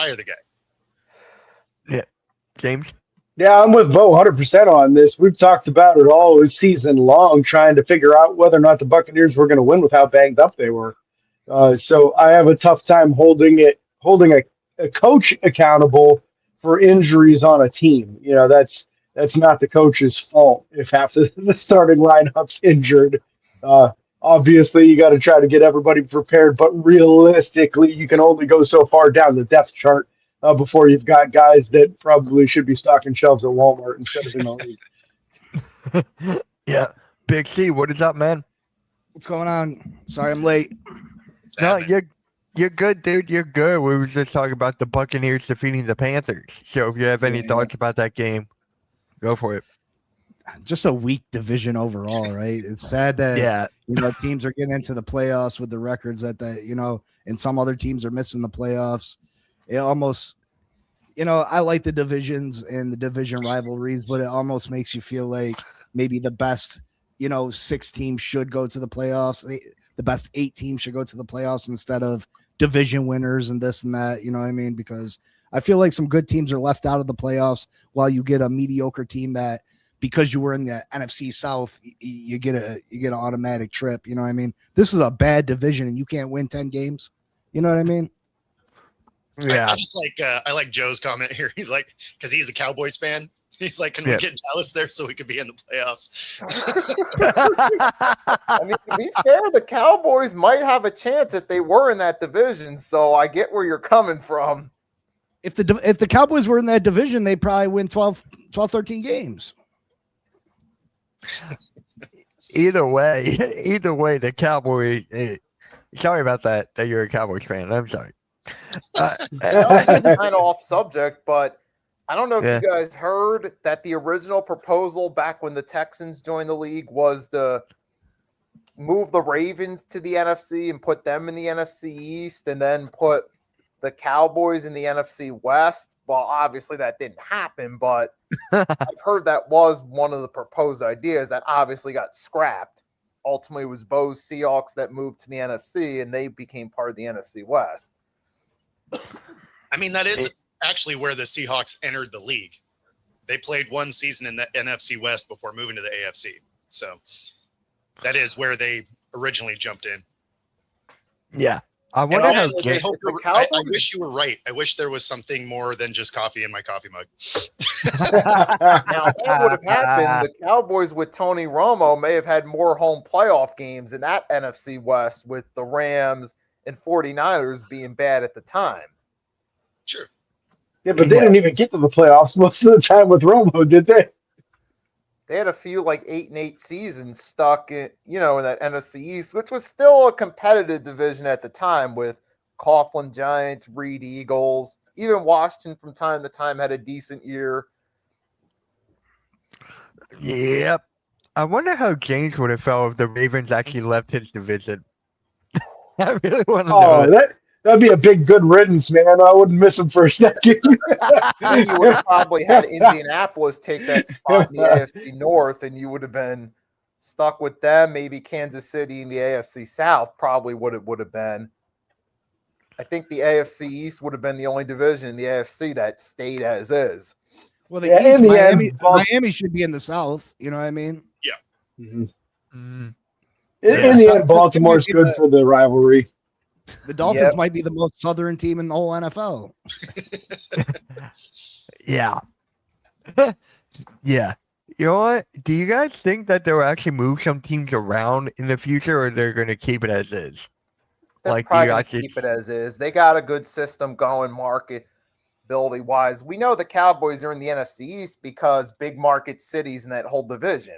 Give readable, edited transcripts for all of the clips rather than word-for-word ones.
fire the guy. Yeah, James. Yeah, I'm with Bo 100% on this. We've talked about it all season long, trying to figure out whether or not the Buccaneers were going to win with how banged up they were. So I have a tough time holding a coach accountable for injuries on a team. That's not the coach's fault if half the starting lineup's injured. Uh, Obviously, you got to try to get everybody prepared, but realistically, you can only go so far down the depth chart before you've got guys that probably should be stocking shelves at Walmart instead of in the league. Yeah, Big C, what is up, man? What's going on? Sorry, I'm late. No, you're good, dude. You're good. We were just talking about the Buccaneers defeating the Panthers. So if you have any thoughts about that game, go for it. Just a weak division overall, right? It's sad that teams are getting into the playoffs with the records that and some other teams are missing the playoffs. It almost, I like the divisions and the division rivalries, but it almost makes you feel like maybe the best, 6 teams should go to the playoffs. The best 8 teams should go to the playoffs instead of division winners and this and that. You know what I mean? Because I feel like some good teams are left out of the playoffs while you get a mediocre team that, because you were in the NFC South, you get an automatic trip. You know what I mean? This is a bad division and you can't win 10 games. You know what I mean? Yeah. I just I like Joe's comment here. He's like, because he's a Cowboys fan. He's like, can we get Dallas there so we could be in the playoffs? I mean, to be fair, the Cowboys might have a chance if they were in that division. So I get where you're coming from. If the Cowboys were in that division, they'd probably win 12, 13 games. Either way, the Cowboys. Sorry about that you're a Cowboys fan. I'm sorry. Kind of off subject, but I don't know if you guys heard that the original proposal back when the Texans joined the league was to move the Ravens to the NFC and put them in the NFC East and then put the Cowboys in the NFC West. Well, obviously that didn't happen, but I've heard that was one of the proposed ideas that obviously got scrapped. Ultimately, it was Bo's Seahawks that moved to the NFC, and they became part of the NFC West. I mean, that is actually where the Seahawks entered the league. They played one season in the NFC West before moving to the AFC. So that is where they originally jumped in. Yeah. I wonder how. I wish you were right. I wish there was something more than just coffee in my coffee mug. Now, what would have happened? The Cowboys with Tony Romo may have had more home playoff games in that NFC West with the Rams and 49ers being bad at the time. Sure. Yeah, but they didn't even get to the playoffs most of the time with Romo, did they? They had a few 8-8 seasons stuck in, in that NFC East, which was still a competitive division at the time with Coughlin Giants, Reed Eagles. Even Washington from time to time had a decent year. Yep. I wonder how James would have felt if the Ravens actually left his division. I really want to know. That'd be a big good riddance, man. I wouldn't miss him for a second. You would have probably had Indianapolis take that spot in the AFC North, and you would have been stuck with them. Maybe Kansas City in the AFC South probably would have been. I think the AFC East would have been the only division in the AFC that stayed as is. Well, the East, Miami should be in the South. You know what I mean? Yeah. Mm-hmm. Mm-hmm. In the end, Baltimore's good for the rivalry. The Dolphins might be the most southern team in the whole NFL. Yeah. Yeah. You know what? Do you guys think that they'll actually move some teams around in the future, or they're going to keep it as is? They're probably going to keep it as is. They got a good system going market building wise. We know the Cowboys are in the NFC East because big market cities in that whole division.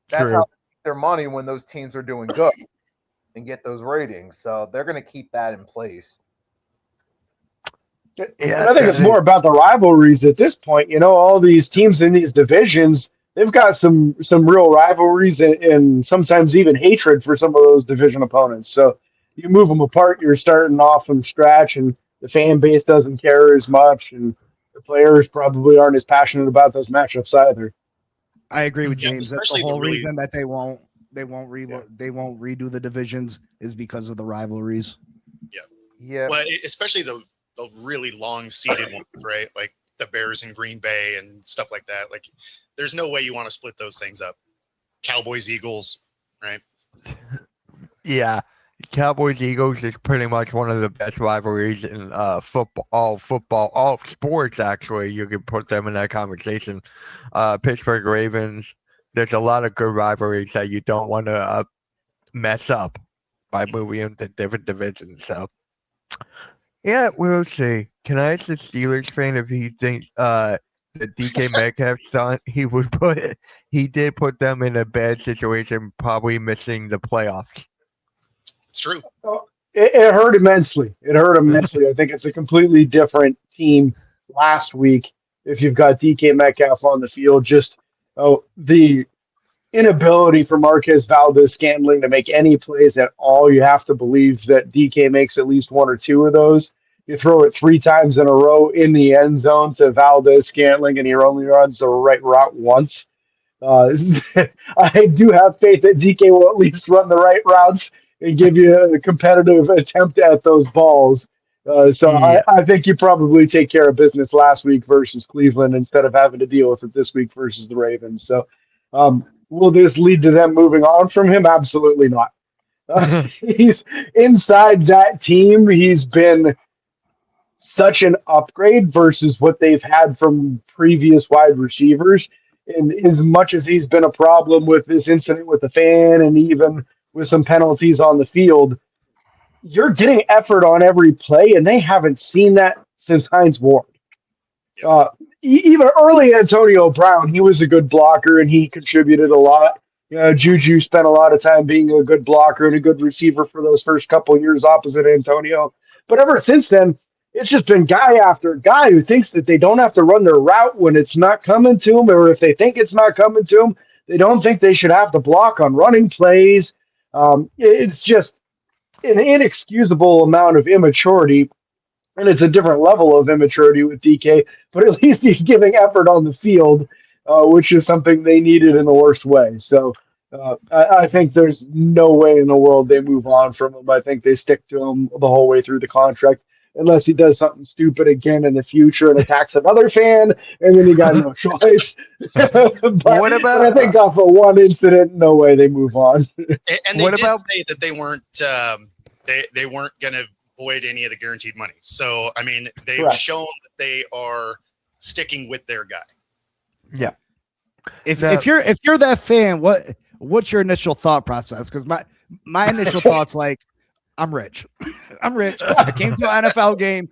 That's how they make their money when those teams are doing good and get those ratings. So they're going to keep that in place. Yeah, I think it's more about the rivalries at this point. All these teams in these divisions, they've got some real rivalries and sometimes even hatred for some of those division opponents. So you move them apart, you're starting off from scratch, and the fan base doesn't care as much, and the players probably aren't as passionate about those matchups either. I agree with James. That's the whole reason that they won't redo the divisions is because of the rivalries. Yeah. Well, especially the the really long seeded ones, right? Like the Bears and Green Bay and stuff like that. Like, there's no way you want to split those things up. Cowboys, Eagles, right? Yeah. Cowboys Eagles is pretty much one of the best rivalries in football, all sports. Actually, you can put them in that conversation. Pittsburgh Ravens. There's a lot of good rivalries that you don't want to mess up by moving into different divisions. So, yeah, we'll see. Can I ask the Steelers fan if he thinks the DK Metcalf's done? He did put them in a bad situation, probably missing the playoffs. It's true. It hurt immensely. I think it's a completely different team last week if you've got DK Metcalf on the field. Just the inability for Marquez Valdez-Scantling to make any plays at all. You have to believe that DK makes at least one or two of those. You throw it 3 times in a row in the end zone to Valdez-Scantling, and he only runs the right route once. I do have faith that DK will at least run the right routes and give you a competitive attempt at those balls. I think you probably take care of business last week versus Cleveland instead of having to deal with it this week versus the Ravens. So will this lead to them moving on from him? Absolutely not. He's inside that team. He's been such an upgrade versus what they've had from previous wide receivers. And as much as he's been a problem with this incident with the fan and even with some penalties on the field, you're getting effort on every play, and they haven't seen that since Hines Ward. Even early Antonio Brown, he was a good blocker, and he contributed a lot. Juju spent a lot of time being a good blocker and a good receiver for those first couple of years opposite Antonio. But ever since then, it's just been guy after guy who thinks that they don't have to run their route when it's not coming to them, or if they think it's not coming to them, they don't think they should have to block on running plays. It's just an inexcusable amount of immaturity, and it's a different level of immaturity with DK, but at least he's giving effort on the field, which is something they needed in the worst way. So I think there's no way in the world they move on from him. I think they stick to him the whole way through the contract, unless he does something stupid again in the future and attacks another fan, and then you got no choice. But I think off of one incident, no way they move on. And they did say that they weren't they weren't going to void any of the guaranteed money. So, I mean, they've shown that they are sticking with their guy. Yeah. If you're that fan, what's your initial thought process? Because my initial thoughts like, I'm rich. I'm rich. I came to an NFL game.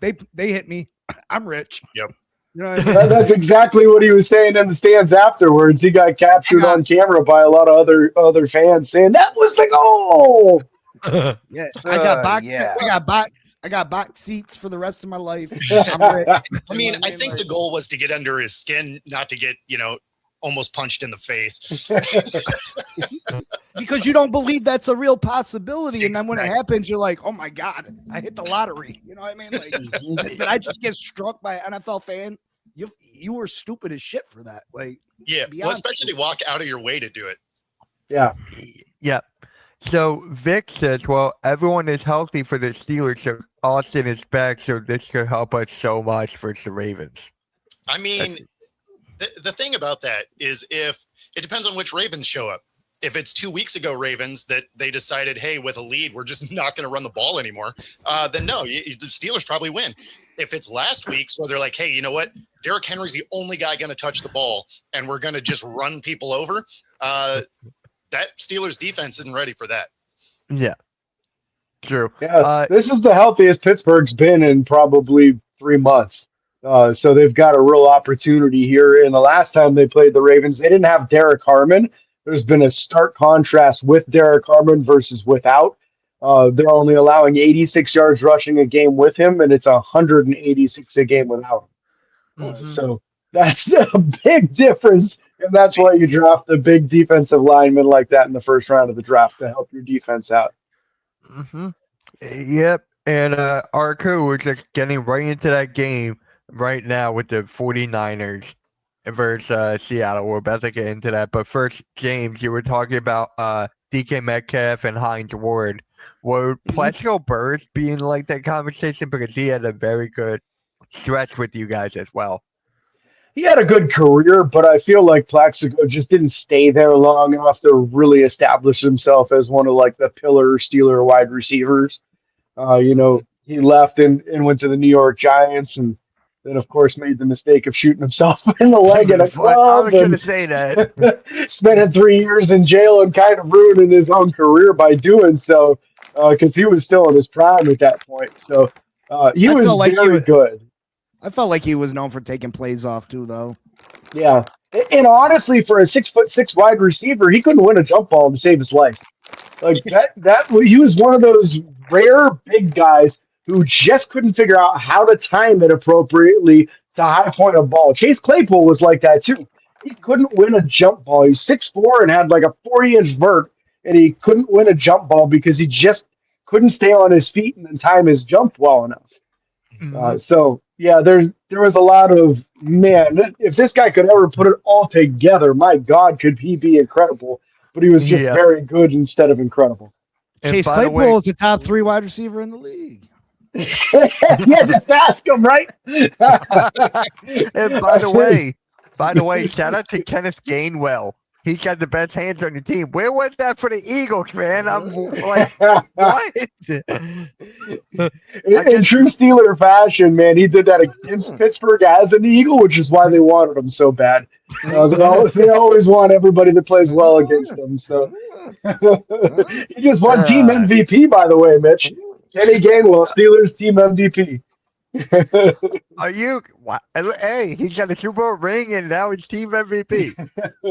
They hit me. I'm rich. Yep. You know what I mean? That's exactly what he was saying in the stands afterwards. He got captured on camera by a lot of other fans saying that was the goal. Yeah, I got box seats for the rest of my life. I'm rich. I mean, I think the goal was to get under his skin, not to get, almost punched in the face. Because you don't believe that's a real possibility. And then when it happens, you're like, oh my God, I hit the lottery. You know what I mean? Like, did I just get struck by an NFL fan? You were stupid as shit for that. Like, yeah, well, especially to walk out of your way to do it. Yeah. Yeah. So Vic says, well, everyone is healthy for the Steelers, so Austin is back, so this could help us so much for the Ravens. I mean, the thing about that is if it depends on which Ravens show up. If it's 2 weeks ago Ravens that they decided, hey, with a lead, we're just not going to run the ball anymore, then no, the Steelers probably win. If it's last week's where they're like, hey, you know what? Derrick Henry's the only guy going to touch the ball, and we're going to just run people over. That Steelers defense isn't ready for that. Yeah. True. Yeah, this is the healthiest Pittsburgh's been in probably 3 months. So they've got a real opportunity here. And the last time they played the Ravens, they didn't have Derek Harmon. There's been a stark contrast with Derek Harmon versus without. They're only allowing 86 yards rushing a game with him, and it's 186 a game without him. So that's a big difference. And that's why you draft a big defensive lineman like that in the first round of the draft to help your defense out. Yep. And Arco, we're just getting right into that game right now with the 49ers versus Seattle. We're about to get into that. But first, James, you were talking about DK Metcalf and Hines Ward. Would Plaxico Burress be in like that conversation because he had a very good stretch with you guys as well? He had a good career, but I feel like Plaxico just didn't stay there long enough to really establish himself as one of like the pillar Steeler wide receivers. He left and went to the New York Giants, and then of course made the mistake of shooting himself in the leg at a I club. was going to say that. Spending 3 years in jail and kind of ruining his own career by doing so, because he was still in his prime at that point. So he was very good. I felt like he was known for taking plays off too, though. Yeah, and honestly, for a 6'6" wide receiver, he couldn't win a jump ball to save his life. Like that he was one of those rare big guys who just couldn't figure out how to time it appropriately to high point a ball. Chase Claypool was like that too. He couldn't win a jump ball. He's 6'4" and had like a 40-inch vert, and he couldn't win a jump ball because he just couldn't stay on his feet and then time his jump well enough. So yeah, there was a lot of, man, if this guy could ever put it all together, my God, could he be incredible? But he was just very good instead of incredible. Chase Claypool is a top 3 wide receiver in the league. Yeah, just ask him, right? And by the way, shout out to Kenneth Gainwell. He's got the best hands on the team. Where was that for the Eagles, man? I'm like, what? In true Steeler fashion, man, he did that against Pittsburgh as an Eagle, which is why they wanted him so bad. They always want everybody that plays well against them. So he just won team MVP, by the way, Mitch. Kenny Gainwell, Steelers team MVP. Are you? Hey, he's got a Super Bowl ring and now he's team MVP.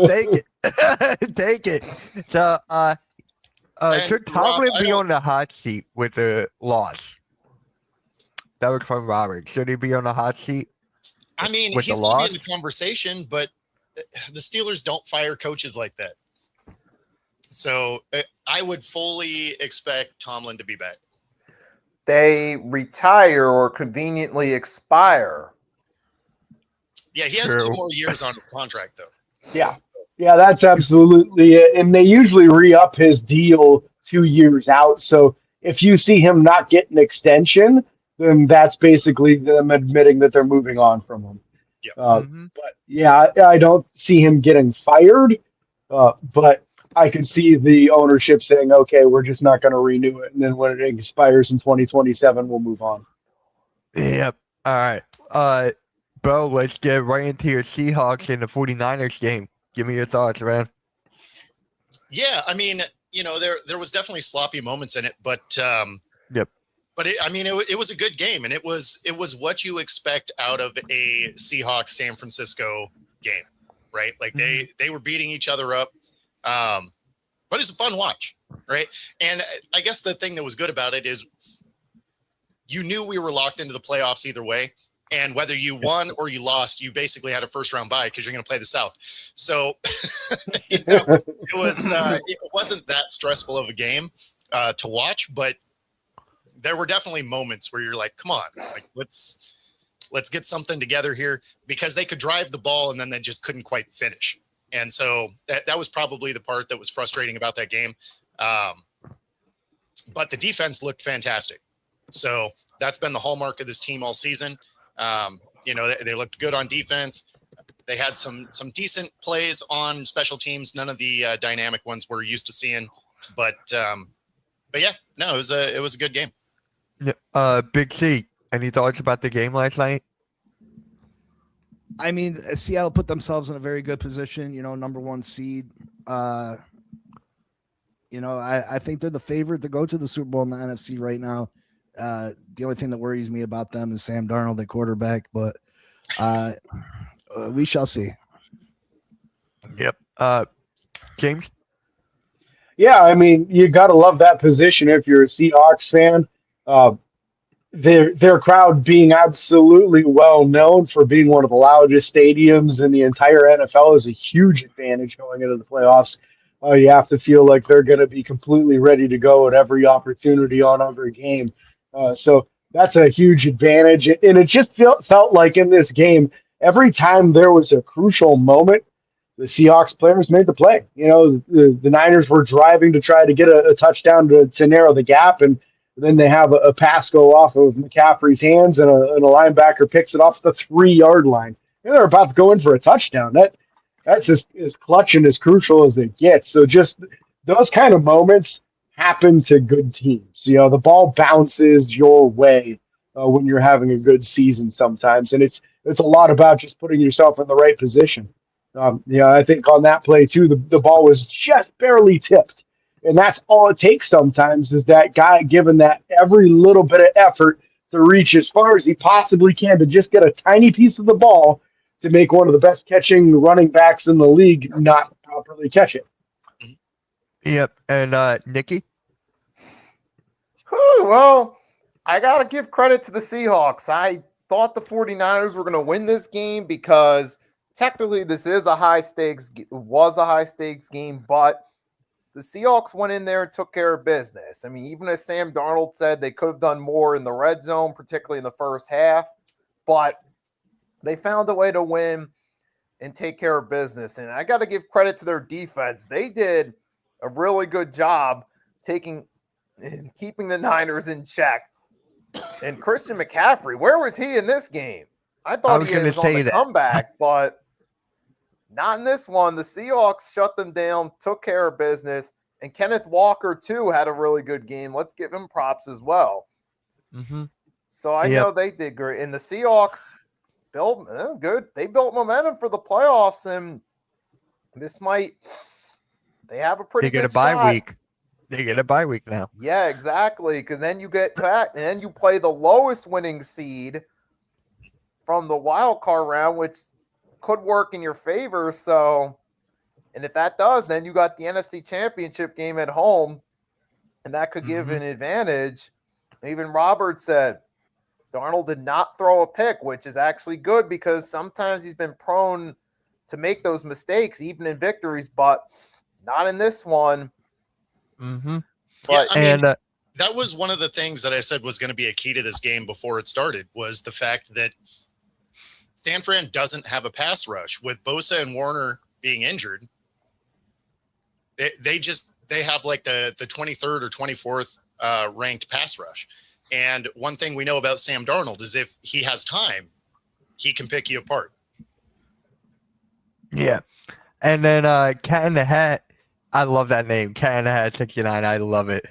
Take it, take it. So, should Tomlin be on the hot seat with the loss? That was from Robert. Should he be on the hot seat? I mean, he's going to be in the conversation, but the Steelers don't fire coaches like that. So I would fully expect Tomlin to be back. They retire or conveniently expire. Yeah, he has 2 more years on his contract, though. Yeah, that's absolutely it. And they usually re-up his deal 2 years out. So if you see him not get an extension, then that's basically them admitting that they're moving on from him. Yeah. But yeah, I don't see him getting fired. But I could see the ownership saying, okay, we're just not going to renew it. And then when it expires in 2027, we'll move on. Yep. All right. Bro, let's get right into your Seahawks and the 49ers game. Give me your thoughts, man. Yeah, I mean, there was definitely sloppy moments in it, but yep. But it was a good game, and it was what you expect out of a Seahawks San Francisco game, right? Like they were beating each other up. But it's a fun watch, right? And I guess the thing that was good about it is you knew we were locked into the playoffs either way. And whether you won or you lost, you basically had a first round bye because you're going to play the South. So it wasn't that stressful of a game to watch, but there were definitely moments where you're like, come on, like let's get something together here, because they could drive the ball and then they just couldn't quite finish. And so that was probably the part that was frustrating about that game. But the defense looked fantastic. So that's been the hallmark of this team all season. They looked good on defense. They had some decent plays on special teams. None of the dynamic ones we're used to seeing. But yeah, no, it was a good game. Yeah. Big C, any thoughts about the game last night? I mean, Seattle put themselves in a very good position, number 1 seed. I think they're the favorite to go to the Super Bowl in the NFC right now. The only thing that worries me about them is Sam Darnold, the quarterback, but we shall see. Yep. James? Yeah, I mean, you got to love that position if you're a Seahawks fan. Their crowd being absolutely well known for being one of the loudest stadiums in the entire NFL is a huge advantage going into the playoffs. You have to feel like they're going to be completely ready to go at every opportunity on every game. So that's a huge advantage. And it just felt like in this game, every time there was a crucial moment, the Seahawks players made the play. You know, the Niners were driving to try to get a touchdown to narrow the gap, and then they have a pass go off of McCaffrey's hands, and a linebacker picks it off the 3-yard line. And they're about to go in for a touchdown. That's as clutch and as crucial as it gets. So just those kind of moments happen to good teams. You know, the ball bounces your way when you're having a good season sometimes, and it's a lot about just putting yourself in the right position. I think on that play too, the ball was just barely tipped, and that's all it takes sometimes is that guy giving that every little bit of effort to reach as far as he possibly can to just get a tiny piece of the ball to make one of the best catching running backs in the league not properly catch it. Yep. And Nikki? Well, I got to give credit to the Seahawks. I thought the 49ers were going to win this game because technically this was a high stakes game, but the Seahawks went in there and took care of business. I mean, even as Sam Darnold said, they could have done more in the red zone, particularly in the first half, but they found a way to win and take care of business. And I got to give credit to their defense. They did a really good job keeping the Niners in check. And Christian McCaffrey, where was he in this game? I thought he was on the comeback, but not in this one. The Seahawks shut them down, took care of business, and Kenneth Walker, too, had a really good game. Let's give him props as well. Mm-hmm. So I know they did great. And the Seahawks built good. They built momentum for the playoffs, and they have a pretty good shot. They get a bye week now. Yeah, exactly. Because then you get back, and then you play the lowest winning seed from the wild card round, which could work in your favor. So, and if that does, then you got the NFC Championship game at home, and that could give an advantage. And even Robert said Darnold did not throw a pick, which is actually good because sometimes he's been prone to make those mistakes, even in victories, but not in this one. Mm-hmm. But that was one of the things that I said was going to be a key to this game before it started, was the fact that San Fran doesn't have a pass rush. With Bosa and Warner being injured, they have like the 23rd or 24th ranked pass rush. And one thing we know about Sam Darnold is if he has time, he can pick you apart. Yeah. And then Cat in the Hat, I love that name, Cat in the Hat 69. I love it.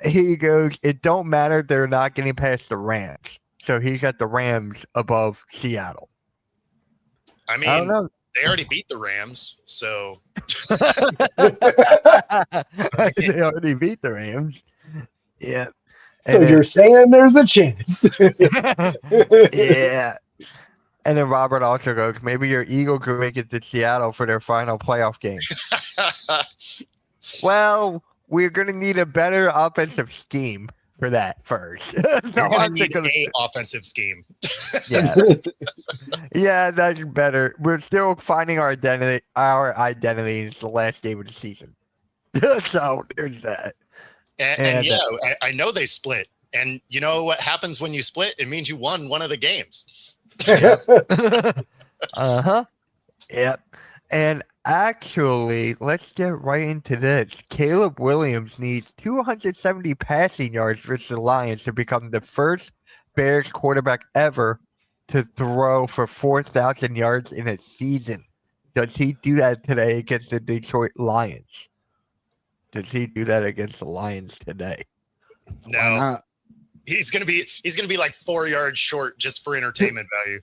He goes, it don't matter, they're not getting past the Rams. So he's got the Rams above Seattle. I mean, I don't know. They already beat the Rams, so They already beat the Rams. Yeah. So you're saying there's a chance. Yeah. And then Robert also goes, maybe your Eagles will make it to Seattle for their final playoff game. Well, we're going to need a better offensive scheme for that first. You're going to need an offensive scheme. Yeah. Yeah, that's better. We're still finding our identity. It's the last game of the season. So there's that. And I know they split. And you know what happens when you split? It means you won one of the games. Uh-huh. Yep. And actually, let's get right into this. Caleb Williams needs 270 passing yards versus the Lions to become the first Bears quarterback ever to throw for 4,000 yards in a season. Does he do that today against the Detroit Lions? Does he do that against the Lions today? No. He's gonna be like 4 yards short just for entertainment value.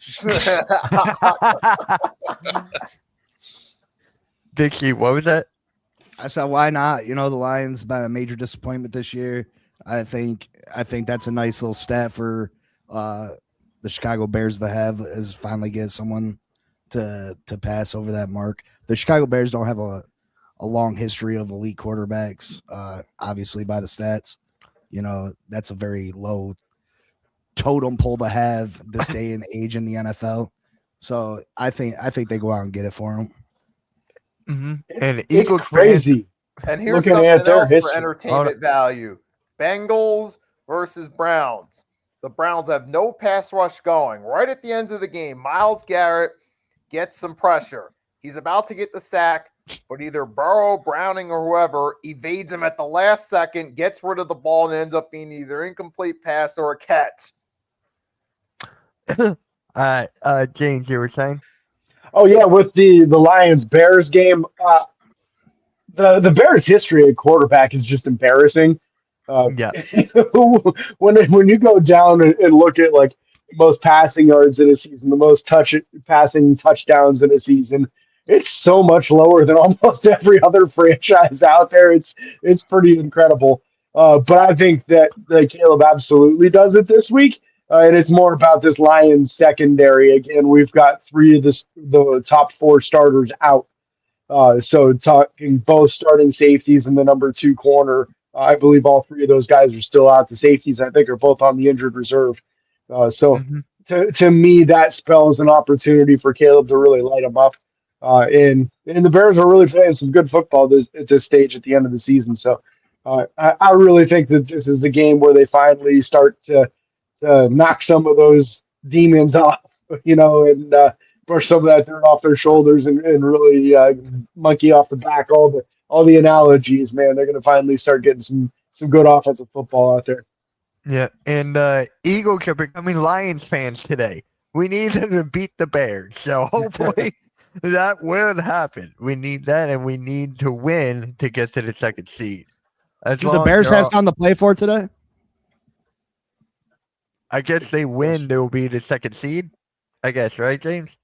Dixie, what was that? I said, why not? You know, the Lions been a major disappointment this year. I think that's a nice little stat for the Chicago Bears to have, is finally get someone to pass over that mark. The Chicago Bears don't have a long history of elite quarterbacks, obviously by the stats. You know, that's a very low totem pole to have this day and age in the NFL. So I think they go out and get it for him. Mm-hmm. And it's crazy. And here's something else for entertainment value. Bengals versus Browns. The Browns have no pass rush going. Right at the end of the game, Myles Garrett gets some pressure. He's about to get the sack, but either Burrow, Browning, or whoever evades him at the last second, gets rid of the ball, and ends up being either incomplete pass or a catch. All right, James, you were saying? Oh yeah, with the Lions Bears game, the Bears' history at quarterback is just embarrassing. Yeah. When you go down and look at like most passing yards in a season, the most passing touchdowns in a season, it's so much lower than almost every other franchise out there. It's pretty incredible. But I think that Caleb absolutely does it this week. And it's more about this Lions secondary. Again, we've got three of the top four starters out. So talking both starting safeties and the number 2 corner, I believe all three of those guys are still out. The safeties, I think, are both on the injured reserve. To me, that spells an opportunity for Caleb to really light them up. And the Bears are really playing some good football at this stage at the end of the season. So I really think that this is the game where they finally start to knock some of those demons off, and brush some of that dirt off their shoulders and really monkey off the back all the analogies. Man, they're going to finally start getting some good offensive football out there. Yeah, and Eagles are becoming Lions fans today. We need them to beat the Bears, so hopefully that will happen. We need that, and we need to win to get to the second seed. Do the Bears have something to play for today? I guess they win, they'll be the second seed. I guess, right, James?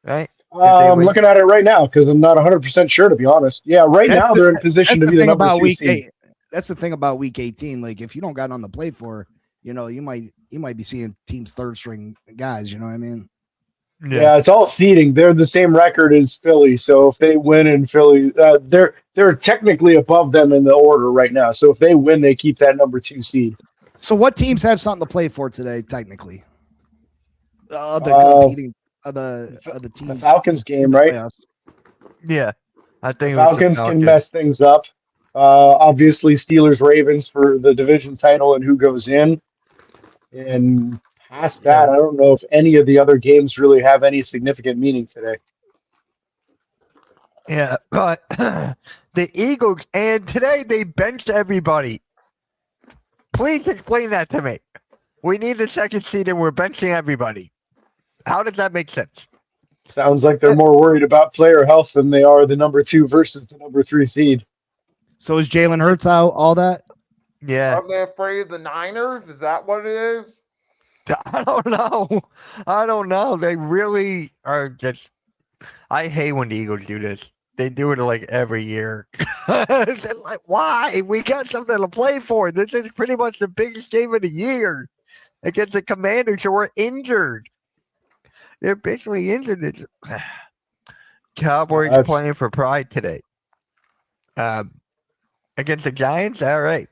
Right? I'm looking at it right now because I'm not 100% sure, to be honest. Yeah, now they're in position to be the number 2 seed. That's the thing about week 18. Like, if you don't got on the play for, you might be seeing teams third string guys. You know what I mean? Yeah, it's all seeding. They're the same record as Philly, so if they win in Philly, they're technically above them in the order right now. So if they win, they keep that number 2 seed. So what teams have something to play for today? Technically, the teams. The Falcons game, right? Playoffs. Yeah, I think Falcons can mess things up. Obviously, Steelers Ravens for the division title and who goes in. And past that, I don't know if any of the other games really have any significant meaning today. Yeah, but the Eagles, and today they benched everybody. Please explain that to me. We need the second seed and we're benching everybody. How does that make sense? Sounds like they're more worried about player health than they are the number 2 versus the number 3 seed. So is Jalen Hurts out? All that? Yeah. Are they afraid of the Niners? Is that what it is? I don't know. They really are just. I hate when the Eagles do this. They do it like every year. Like, why? We got something to play for. This is pretty much the biggest game of the year against the Commanders who are injured. They're basically injured. Cowboys playing for pride today. Against the Giants? All right.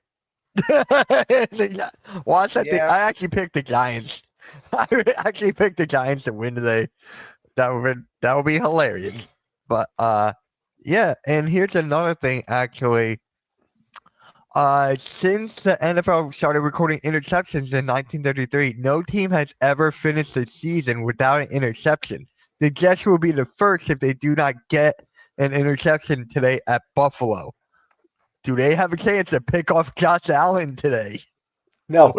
Watch that. I actually picked the Giants. I actually picked the Giants to win today. That would be hilarious. But yeah, and here's another thing actually. Since the NFL started recording interceptions in 1933, no team has ever finished the season without an interception. The Jets will be the first if they do not get an interception today at Buffalo. Do they have a chance to pick off Josh Allen today? No.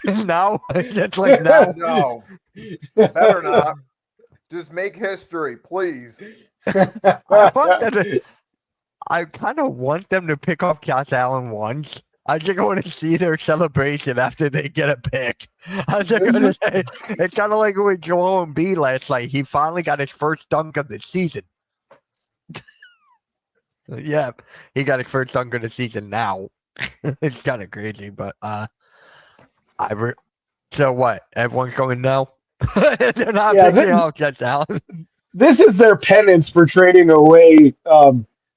No? It's like no. No. Better not. Just make history, please. I kind of want them to pick off Josh Allen once. I just want to see their celebration after they get a pick. I was just going to say, it's kind of like with Joel Embiid last night. He finally got his first dunk of the season. Yeah, he got his first dunk of the season now. It's kind of crazy, but so what? Everyone's going no? They're not picking off Josh Allen. This is their penance for trading away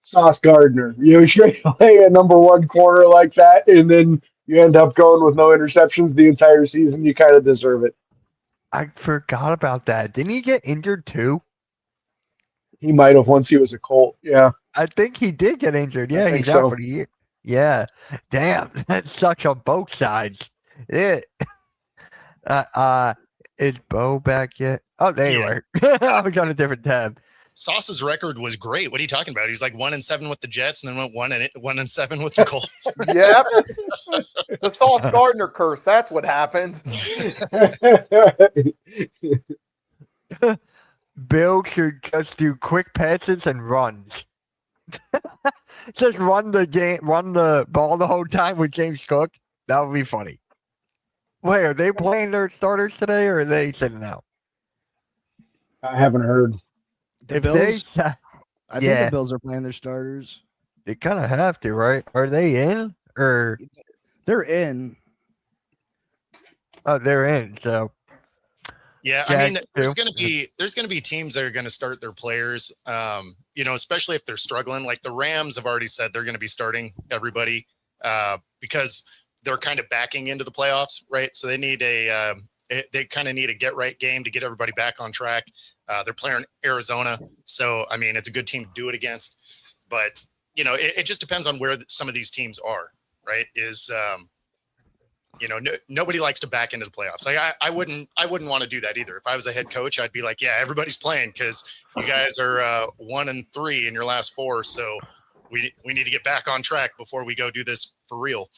Sauce Gardner. You trade away a number 1 corner like that, and then you end up going with no interceptions the entire season. You kind of deserve it. I forgot about that. Didn't he get injured too? He might have once he was a Colt. Yeah. I think he did get injured. Yeah, he's out for the year. Yeah. Damn, that sucks on both sides. Yeah. Is Bo back yet? Oh, there you are. I was on a different tab. Sauce's record was great. What are you talking about? He's like 1-7 with the Jets, and then went 1-7 with the Colts. Yep. The Sauce Gardner curse. That's what happened. Bill should just do quick passes and runs. Just run the ball the whole time with James Cook. That would be funny. Wait, are they playing their starters today, or are they sitting out? I haven't heard. The If Bills. they, I think yeah. the Bills are playing their starters. they kind of have to, right? Are they in, or They're in. oh, they're in? So Yeah, Yeah, I mean, there's too. gonna be teams that are gonna start their players. Especially if they're struggling. Like the Rams have already said they're gonna be starting everybody because they're kind of backing into the playoffs, right? So they need they kind of need a get right game to get everybody back on track. They're playing Arizona, so I mean, it's a good team to do it against. But it just depends on where some of these teams are, right? Nobody likes to back into the playoffs. Like I wouldn't want to do that either. If I was a head coach, I'd be like, yeah, everybody's playing because you guys are 1-3 in your last 4. So we need to get back on track before we go do this for real.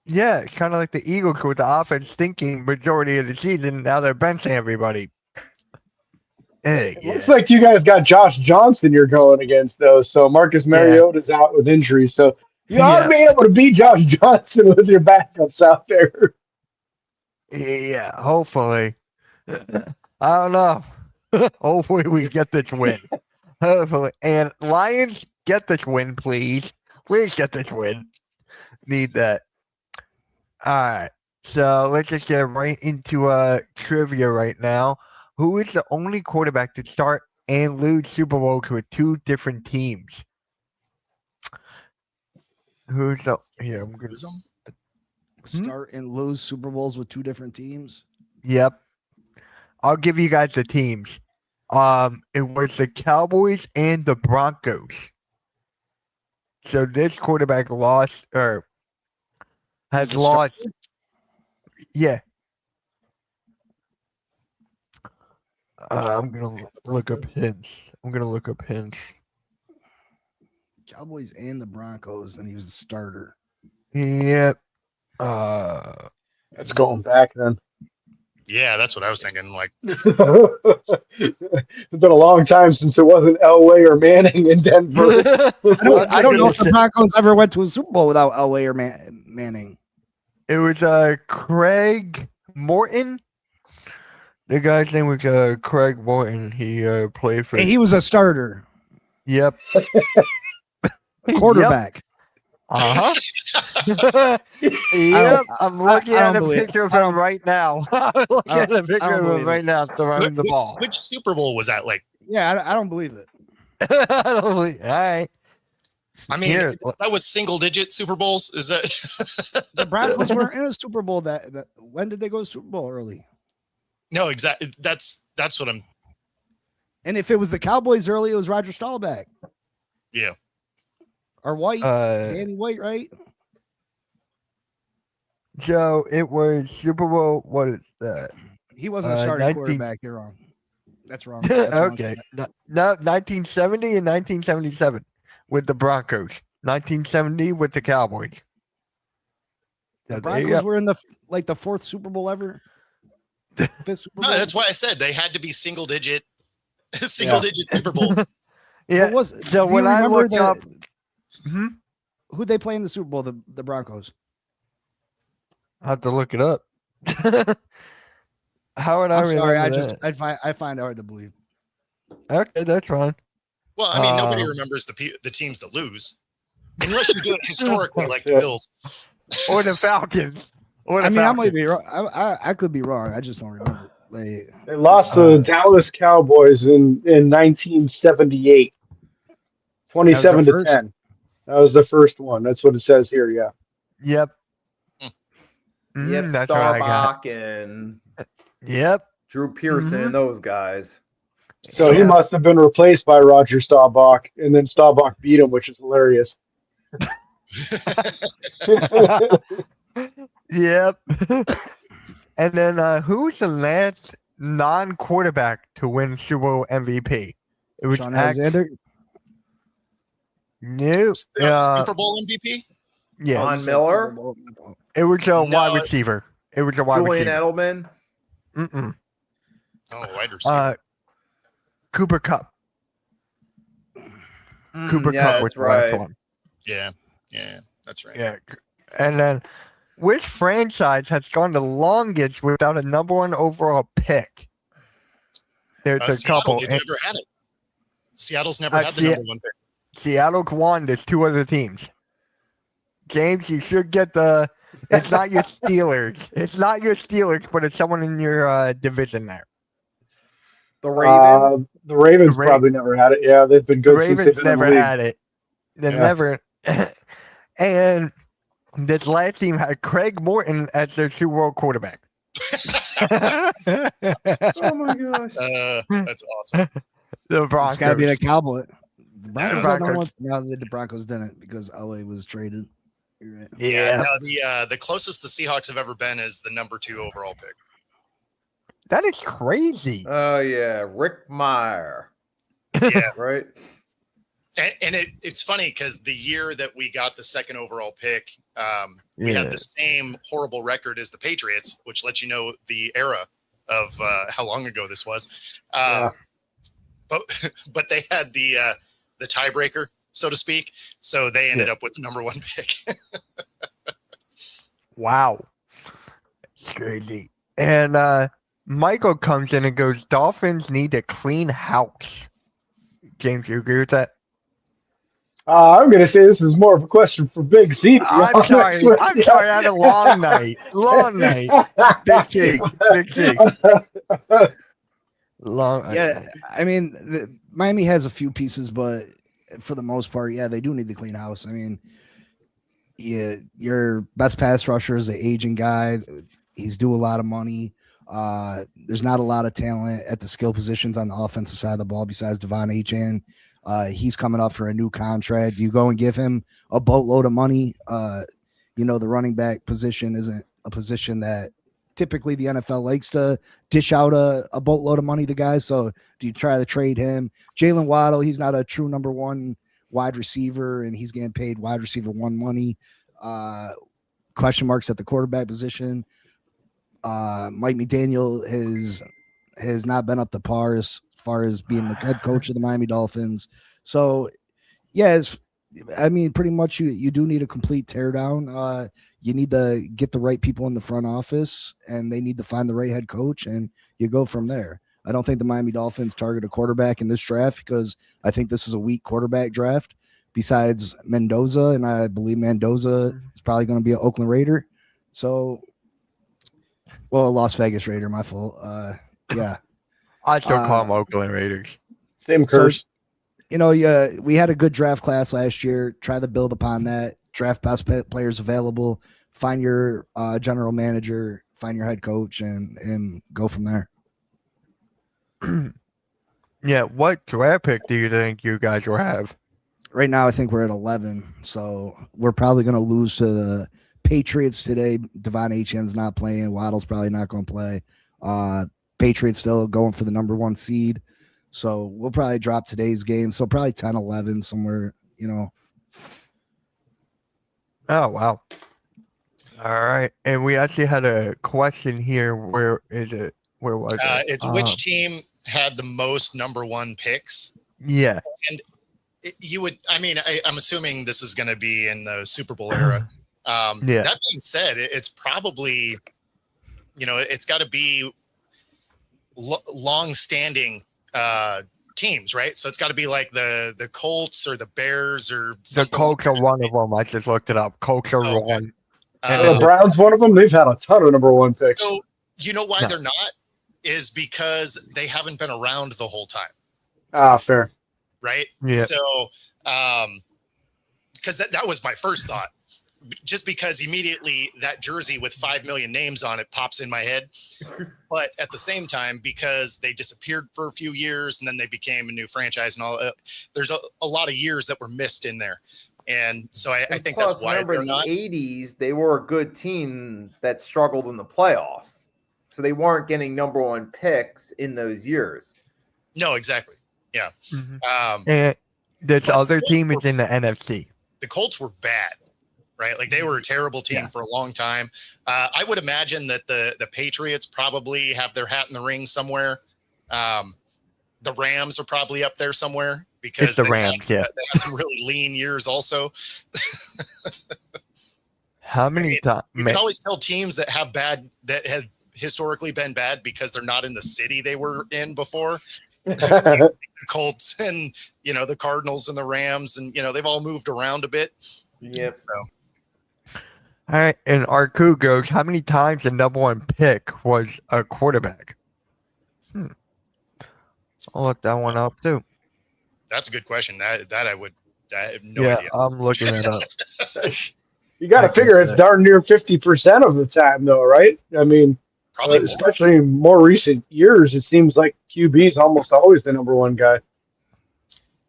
yeah, it's kind of like the Eagles with the offense thinking majority of the season. Now they're benching everybody. Hey, It looks like you guys got Josh Johnson you're going against, though. So Marcus Yeah. Mariota's out with injury. So you ought Yeah. to be able to beat Josh Johnson with your backups out there. Yeah, hopefully. I don't know. Hopefully we get this win. Hopefully. And Lions, get this win, please. Please get this win. Need that. All right. So let's just get right into trivia right now. Who is the only quarterback to start and lose Super Bowls with 2 different teams? Who's the here? I'm gonna. Start and lose Super Bowls with 2 different teams. Yep. I'll give you guys the teams. It was the Cowboys and the Broncos. So this quarterback lost or has the lost. Yeah. I'm gonna look up hints. Cowboys and the Broncos, and he was the starter. Yep. That's going back then. Yeah, that's what I was thinking. Like, It's been a long time since it wasn't Elway or Manning in Denver. I don't know if the Broncos ever went to a Super Bowl without Elway or Manning. It was Craig Morton. The guy's name was Craig Morton. He played for. And he was a starter, Yep. a quarterback. Uh-huh. Yep. I'm looking I at don't a believe- picture of I him right now. I'm looking at a picture of him believe right now throwing the ball. which Super Bowl was that? Like, Yeah, I don't believe it. I don't believe. All right. I mean, Here, that was single-digit Super Bowls. Is that? The Broncos weren't in a Super Bowl. That when did they go to Super Bowl early? No, exactly. That's what I'm. And if it was the Cowboys early, it was Roger Staubach. Yeah. Or White, Danny White, right? So it was Super Bowl. What is that? He wasn't a starting 19 quarterback. You're wrong. That's wrong. That's wrong. Okay. No, 1970 and 1977 with the Broncos. 1970 with the Cowboys. The So there you Broncos go. were in the 4th Super Bowl ever. 5th Super No, Bowl. that's why I said they had to be single-digit Super Bowls. Yeah. What was, So do when you I remember looked up, Mhm. who'd they play in the Super Bowl? The Broncos. I have to look it up. How would I I'm sorry. remember that? I find it hard to believe. Okay, that's fine. Well, I mean, nobody Um, remembers the teams that lose, unless you do it historically, like the Yeah. Bills. Or the Falcons. Or the I mean, I Falcons. might be wrong. I could be wrong. I just don't remember. Like, They lost to the Dallas Cowboys in 1978. 27 to first? 10. That was the first one. That's what it says here. Yeah. Yep. Yep, That's what I got. Starbuck and Yep. Drew Pearson and those guys. So he must have been replaced by Roger Staubach, and then Staubach beat him, which is hilarious. Yep. And then who's the last non-quarterback to win Super Bowl MVP? It was Sean Alexander. No. Super Bowl MVP. Yeah. Von Miller. It was a No. wide receiver. It was a wide Julian receiver. Edelman. Mm-mm. Oh, wide receiver. Cooper Cup. Cooper Cup was that's the last right. one. Yeah, that's right. Yeah. And then, which franchise has gone the longest without a number 1 overall pick? There's a Seattle, couple. they never had it. Seattle's never had the number 1 pick. Seattle's won. There's 2 other teams. James, you should get the. It's not your Steelers. It's not your Steelers, but it's someone in your division there. The Ravens. The Ravens probably never had it. Yeah, they've been The good since they've Ravens been in the never league. had it. They Yeah. never. And this last team had Craig Morton as their Super Bowl quarterback. Oh my gosh. That's awesome. The Broncos. It's got to be the Cowboy. The Broncos, Broncos. don't want- no, the Broncos didn't because LA was traded. You're right. Yeah. No, the closest the Seahawks have ever been is the number 2 overall pick. That is crazy. Oh yeah, Rick Meyer. Yeah, Right. and it's funny because the year that we got the 2nd overall pick, we Yeah. had the same horrible record as the Patriots, which lets you know the era of how long ago this was. But they had the tiebreaker, so to speak. So they ended up with the number 1 pick. Wow. It's crazy. And Michael comes in and goes, Dolphins need a clean house. James, you agree with that? I'm going to say this is more of a question for Big C. to be I'm honest sorry. with I'm you. sorry. I had a long night. Long night. Big King. Big King. Long. Yeah, I mean, Miami has a few pieces, but for the most part, yeah, they do need the clean house. I mean, yeah, your best pass rusher is an aging guy. He's due a lot of money. There's not a lot of talent at the skill positions on the offensive side of the ball besides Devon Achane. He's coming up for a new contract. You go and give him a boatload of money. The running back position isn't a position that typically the NFL likes to dish out a boatload of money to guys. So do you try to trade him? Jalen Waddle, he's not a true number 1 wide receiver, and he's getting paid wide receiver 1 money. Question marks at the quarterback position. Mike McDaniel has not been up to par as far as being the head coach of the Miami Dolphins. So, yeah, pretty much you do need a complete teardown. You need to get the right people in the front office, and they need to find the right head coach, and you go from there. I don't think the Miami Dolphins target a quarterback in this draft because I think this is a weak quarterback draft besides Mendoza, and I believe Mendoza is probably going to be an Oakland Raider. So, a Las Vegas Raider, my fault. Yeah. I still call them Oakland Raiders. Same curse. We had a good draft class last year. Try to build upon that. Draft best players available. Find your general manager. Find your head coach, and go from there. Yeah. What draft pick do you think you guys will have? Right now, I think we're at 11. So we're probably going to lose to the Patriots today. Devon Achane's not playing. Waddle's probably not going to play. Patriots still going for the number 1 seed. So we'll probably drop today's game. So probably 10, 11 somewhere, Oh, wow. All right. And we actually had a question here. Where is it? Where was it? It's which team had the most number 1 picks? Yeah. And I'm assuming this is going to be in the Super Bowl era. Yeah. That being said, it's probably, it's got to be long-standing teams, right? So it's got to be like the Colts or the Bears or The something. Colts are one of them. I just looked it up. Colts are Okay. one. The Browns, one of them. They've had a ton of number 1 picks. So you know why No. they're not is because they haven't been around the whole time, Fair. right? Yeah. So, because that was my first thought. Just because immediately that jersey with 5 million names on it pops in my head. But at the same time, because they disappeared for a few years and then they became a new franchise and all, there's a lot of years that were missed in there. And so I think Plus, that's why remember they're in the not. 80s, they were a good team that struggled in the playoffs. So they weren't getting number 1 picks in those years. No, exactly. Yeah. Mhm. And this but other the team Colts is in the NFC. The Colts were bad, right? Like they were a terrible team for a long time. I would imagine that the Patriots probably have their hat in the ring somewhere. The Rams are probably up there somewhere because It's the Rams, they had some really lean years also. How many times? You can always tell teams that have have historically been bad because they're not in the city they were in before. The Colts and the Cardinals and the Rams and they've all moved around a bit. Yep. So All right, and our Cougars, how many times the number one pick was a quarterback? I'll look that one up too. that's a good question. That I have no idea. I'm looking it up. You got to figure it's darn near 50% of the time, though, right? I mean, Probably more. especially in more recent years, it seems like QB is almost always the number one guy.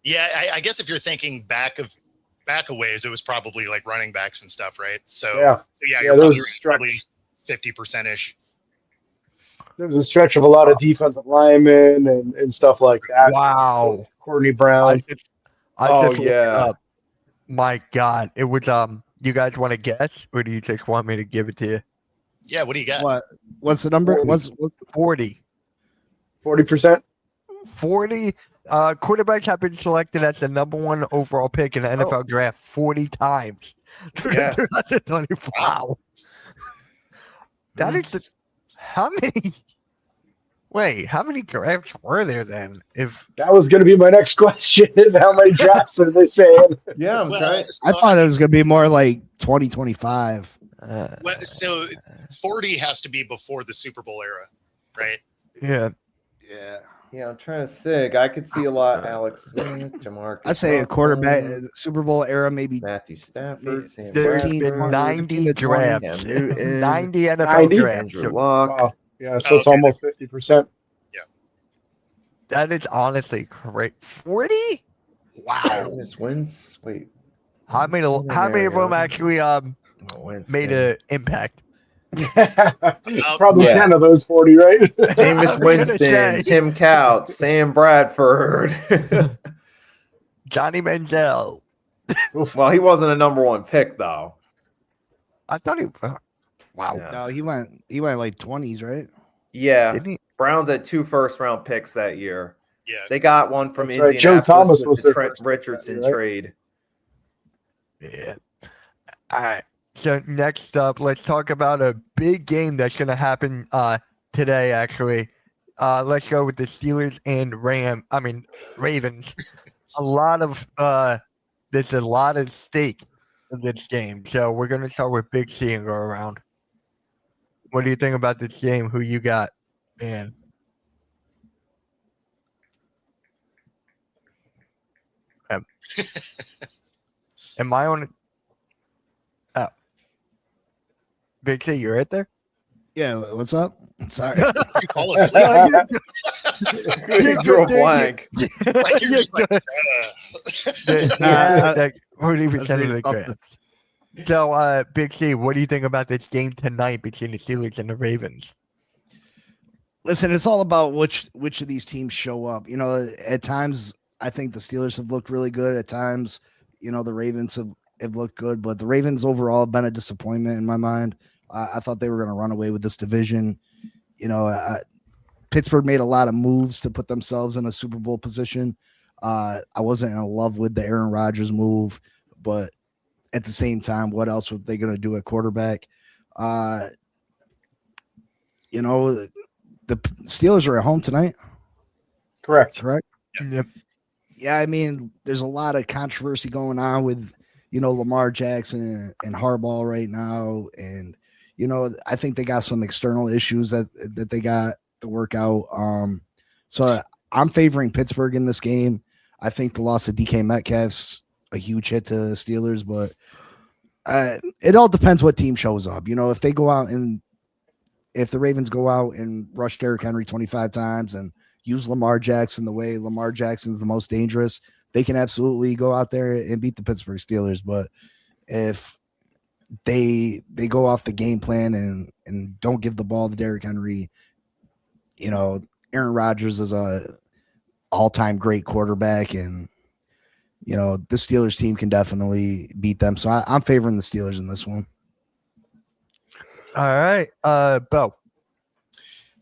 Yeah, I guess if you're thinking back a ways, it was probably like running backs and stuff, right? So yeah, you're there was probably 50% ish. There's a stretch of a lot of defensive linemen and stuff like that. Wow. Courtney Brown. I just looked it up. My God. It was you guys want to guess or do you just want me to give it to you? Yeah, what do you got? What's the number? What's 40. 40%? 40 quarterbacks have been selected as the number one overall pick in the NFL draft 40 times. Yeah. Wow. That is just how many drafts were there then? If that was going to be my next question, is how many drafts are they saying? Yeah, I thought it was going to be more like 2025. So 40 has to be before the Super Bowl era, right? Yeah. Yeah, I'm trying to think. I could see a lot. Alex Smith, Jamarcus. I say a quarterback Super Bowl era, maybe Matthew Stafford. Sam there's Bradford, been 90 drafts, Cam Newton, 90 NFL 90? drafts. Andrew Luck. Wow. Yeah, so it's almost 50%. That is honestly great. 40? Wow. Jameis wins. Wait. How many of them actually made an impact? Probably 10 of those 40, right? Jameis Winston, Tim Couch, Sam Bradford. Johnny Manziel. Well, he wasn't a number one pick though. I thought he. Wow. Yeah. No, he went like 20s, right? Yeah. Didn't he? Browns had 2 first-round picks that year. Yeah. They got one from That's right. Indianapolis Joe Thomas with was the their Trent first pick that Richardson year, right? trade. Yeah. All right. So next up, let's talk about a big game that's going to happen today. Actually, let's go with the Steelers and Ravens. There's a lot of stake in this game. So we're going to start with Big C and go around. What do you think about this game? Who you got, man? Am I on? Oh, Big C, you right there? Yeah, what's up? Sorry. You fall asleep. You drew a blank. Like you're just like, Like 40% That's of really the something. draft. So, Big C, what do you think about this game tonight between the Steelers and the Ravens? Listen, it's all about which of these teams show up. You know, at times I think the Steelers have looked really good. At times, the Ravens have looked good, but the Ravens overall have been a disappointment in my mind. I thought they were going to run away with this division. Pittsburgh made a lot of moves to put themselves in a Super Bowl position. I wasn't in love with the Aaron Rodgers move, but at the same time, what else were they going to do at quarterback? The Steelers are at home tonight. Correct. Yep. Yeah, I mean, there's a lot of controversy going on with, Lamar Jackson and Harbaugh right now. And, I think they got some external issues that they got to work out. So I'm favoring Pittsburgh in this game. I think the loss of DK Metcalf's a huge hit to the Steelers, but it all depends what team shows up. If they go out and if the Ravens go out and rush Derrick Henry 25 times and use Lamar Jackson the way Lamar Jackson's the most dangerous, they can absolutely go out there and beat the Pittsburgh Steelers. But if they go off the game plan and don't give the ball to Derrick Henry, Aaron Rodgers is a all-time great quarterback, and the Steelers team can definitely beat them. So I'm favoring the Steelers in this one. All right, Bo.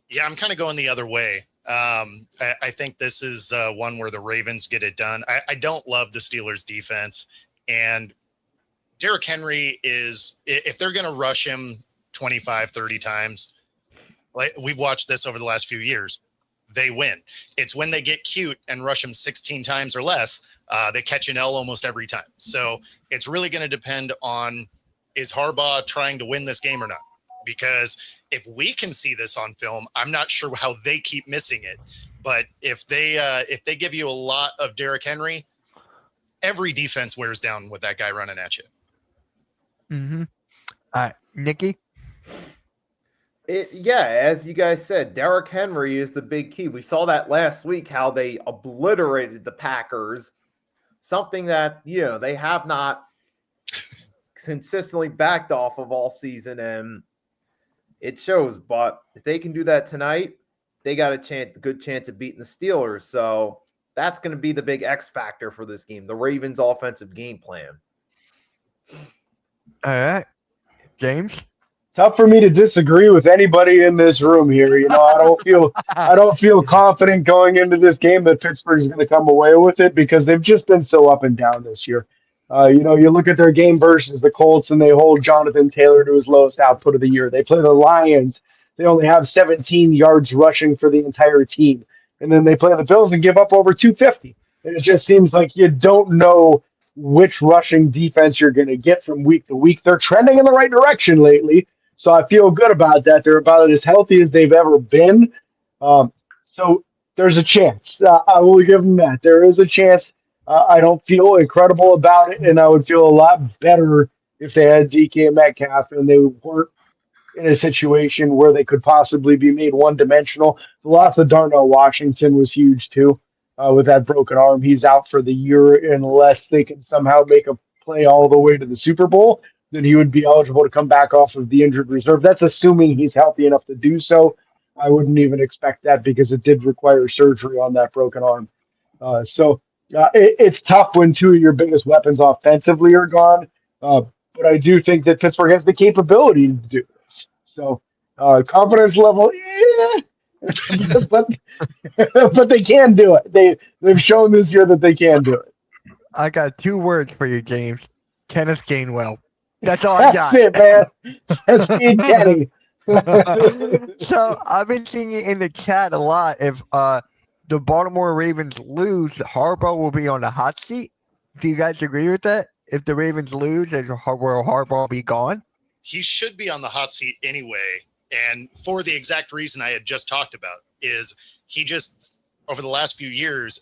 Yeah, I'm kind of going the other way. I think this is one where the Ravens get it done. I don't love the Steelers defense, and Derrick Henry is, if they're going to rush him 25, 30 times, like we've watched this over the last few years, they win. It's when they get cute and rush him 16 times or less, they catch an L almost every time. So it's really going to depend on, is Harbaugh trying to win this game or not? Because if we can see this on film, I'm not sure how they keep missing it. But if they give you a lot of Derrick Henry, every defense wears down with that guy running at you. Mm-hmm. All right, Nikki. As you guys said, Derrick Henry is the big key. We saw that last week, how they obliterated the Packers, something that they have not consistently backed off of all season, and it shows. But if they can do that tonight, they got a good chance of beating the Steelers. So that's going to be the big X factor for this game, the Ravens' offensive game plan. All right, James. Tough for me to disagree with anybody in this room here. I don't feel confident going into this game that Pittsburgh's going to come away with it, because they've just been so up and down this year. You look at their game versus the Colts and they hold Jonathan Taylor to his lowest output of the year. They play the Lions. They only have 17 yards rushing for the entire team. And then they play the Bills and give up over 250. And it just seems like you don't know which rushing defense you're going to get from week to week. They're trending in the right direction lately, so I feel good about that. They're about as healthy as they've ever been. So there's a chance. I will give them that. There is a chance. I don't feel incredible about it, and I would feel a lot better if they had DK Metcalf and they weren't in a situation where they could possibly be made one-dimensional. The loss of Darnell Washington was huge, too, with that broken arm. He's out for the year unless they can somehow make a play all the way to the Super Bowl. Then he would be eligible to come back off of the injured reserve. That's assuming he's healthy enough to do so. I wouldn't even expect that, because it did require surgery on that broken arm. It's tough when two of your biggest weapons offensively are gone. But I do think that Pittsburgh has the capability to do this. So confidence level, but they can do it. They've shown this year that they can do it. I got 2 words for you, James. Kenneth Gainwell. That's all I got. That's it, man. That's me and Kenny. So I've been seeing it in the chat a lot. If the Baltimore Ravens lose, Harbaugh will be on the hot seat. Do you guys agree with that? If the Ravens lose, will Harbaugh be gone? He should be on the hot seat anyway. And for the exact reason I had just talked about, is he just, over the last few years,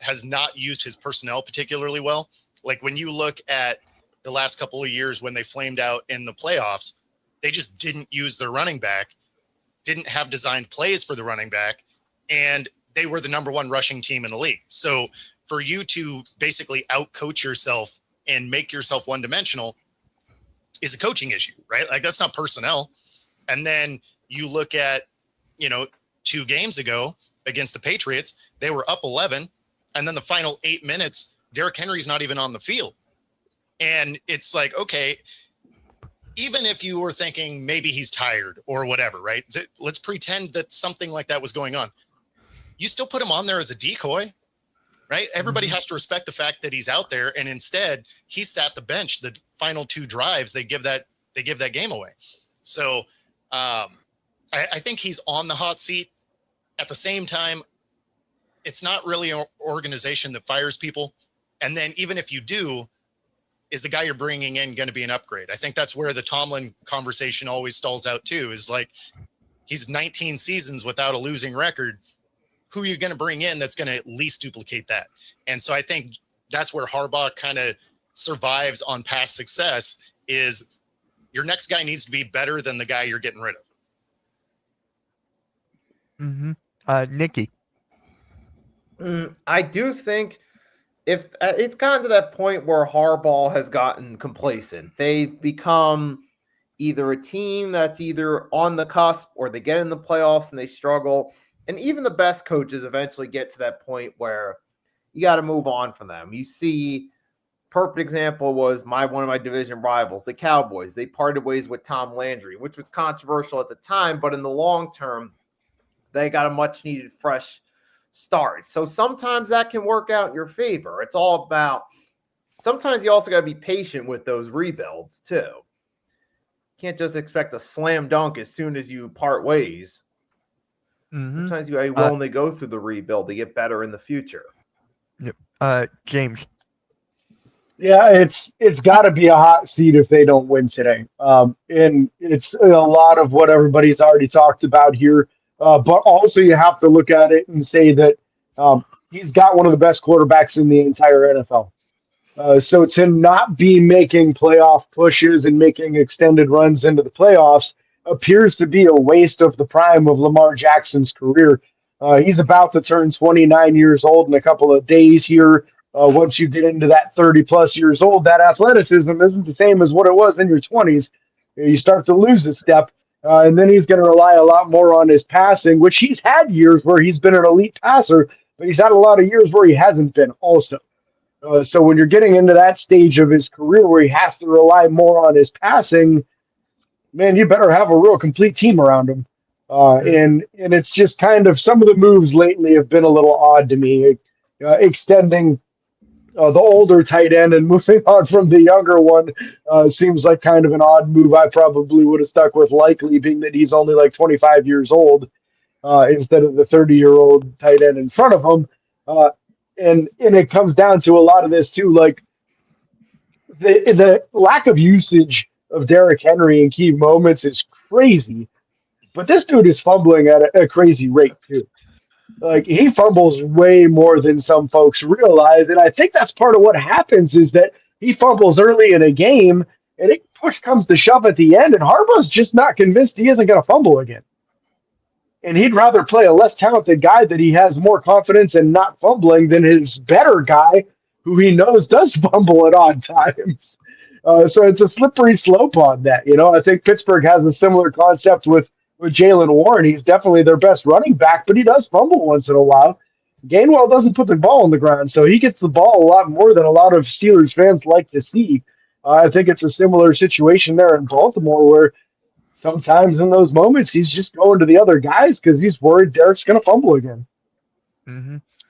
has not used his personnel particularly well. Like when you look at the last couple of years when they flamed out in the playoffs, they just didn't use their running back, didn't have designed plays for the running back, and they were the number 1 rushing team in the league. So for you to basically outcoach yourself and make yourself one-dimensional is a coaching issue, right? Like that's not personnel. And then you look at, 2 games ago against the Patriots, they were up 11, and then the final 8 minutes, Derrick Henry's not even on the field. And it's like, okay, even if you were thinking maybe he's tired or whatever, right? Let's pretend that something like that was going on. You still put him on there as a decoy, right? Everybody has to respect the fact that he's out there, and instead he sat the bench. The final 2 drives, they give that game away. So I think he's on the hot seat. At the same time, it's not really an organization that fires people. And then even if you do, is the guy you're bringing in going to be an upgrade? I think that's where the Tomlin conversation always stalls out too, is like, he's 19 seasons without a losing record. Who are you going to bring in that's going to at least duplicate that? And so I think that's where Harbaugh kind of survives on past success, is your next guy needs to be better than the guy you're getting rid of. Mm-hmm. Nikki. I do think if it's gotten to that point where Harbaugh has gotten complacent, they've become either a team that's either on the cusp or they get in the playoffs and they struggle. And even the best coaches eventually get to that point where you got to move on from them. You see, perfect example was one of my division rivals, the Cowboys. They parted ways with Tom Landry, which was controversial at the time, but in the long term, they got a much needed fresh start. So sometimes that can work out in your favor. It's all about, sometimes you also got to be patient with those rebuilds too. Can't just expect a slam dunk as soon as you part ways. Sometimes you will only go through the rebuild to get better in the future. Yep. James. Yeah, it's got to be a hot seat if they don't win today. And it's a lot of what everybody's already talked about here. But also you have to look at it and say that he's got one of the best quarterbacks in the entire NFL. So to not be making playoff pushes and making extended runs into the playoffs appears to be a waste of the prime of Lamar Jackson's career. He's about to turn 29 years old in a couple of days here. Once you get into that 30-plus years old, that athleticism isn't the same as what it was in your 20s. You start to lose a step, and then he's going to rely a lot more on his passing, which he's had years where he's been an elite passer, but he's had a lot of years where he hasn't been also. So when you're getting into that stage of his career where he has to rely more on his passing, man, you better have a real complete team around him. And it's just kind of, some of the moves lately have been a little odd to me. Extending the older tight end and moving on from the younger one seems like kind of an odd move. I probably would have stuck with Likely, being that he's only like 25 years old instead of the 30-year-old tight end in front of him. And it comes down to a lot of this too, like the lack of usage of Derrick Henry in key moments is crazy, but this dude is fumbling at a crazy rate too. Like, he fumbles way more than some folks realize, and I think that's part of what happens is that he fumbles early in a game, and it push comes to shove at the end, and Harbaugh's just not convinced he isn't going to fumble again. And he'd rather play a less talented guy that he has more confidence in not fumbling than his better guy who he knows does fumble at odd times. So it's a slippery slope on that. You know, I think Pittsburgh has a similar concept with Jaylen Warren. He's definitely their best running back, but he does fumble once in a while. Gainwell doesn't put the ball on the ground, so he gets the ball a lot more than a lot of Steelers fans like to see. I think it's a similar situation there in Baltimore where sometimes in those moments, he's just going to the other guys because he's worried Derek's going to fumble again.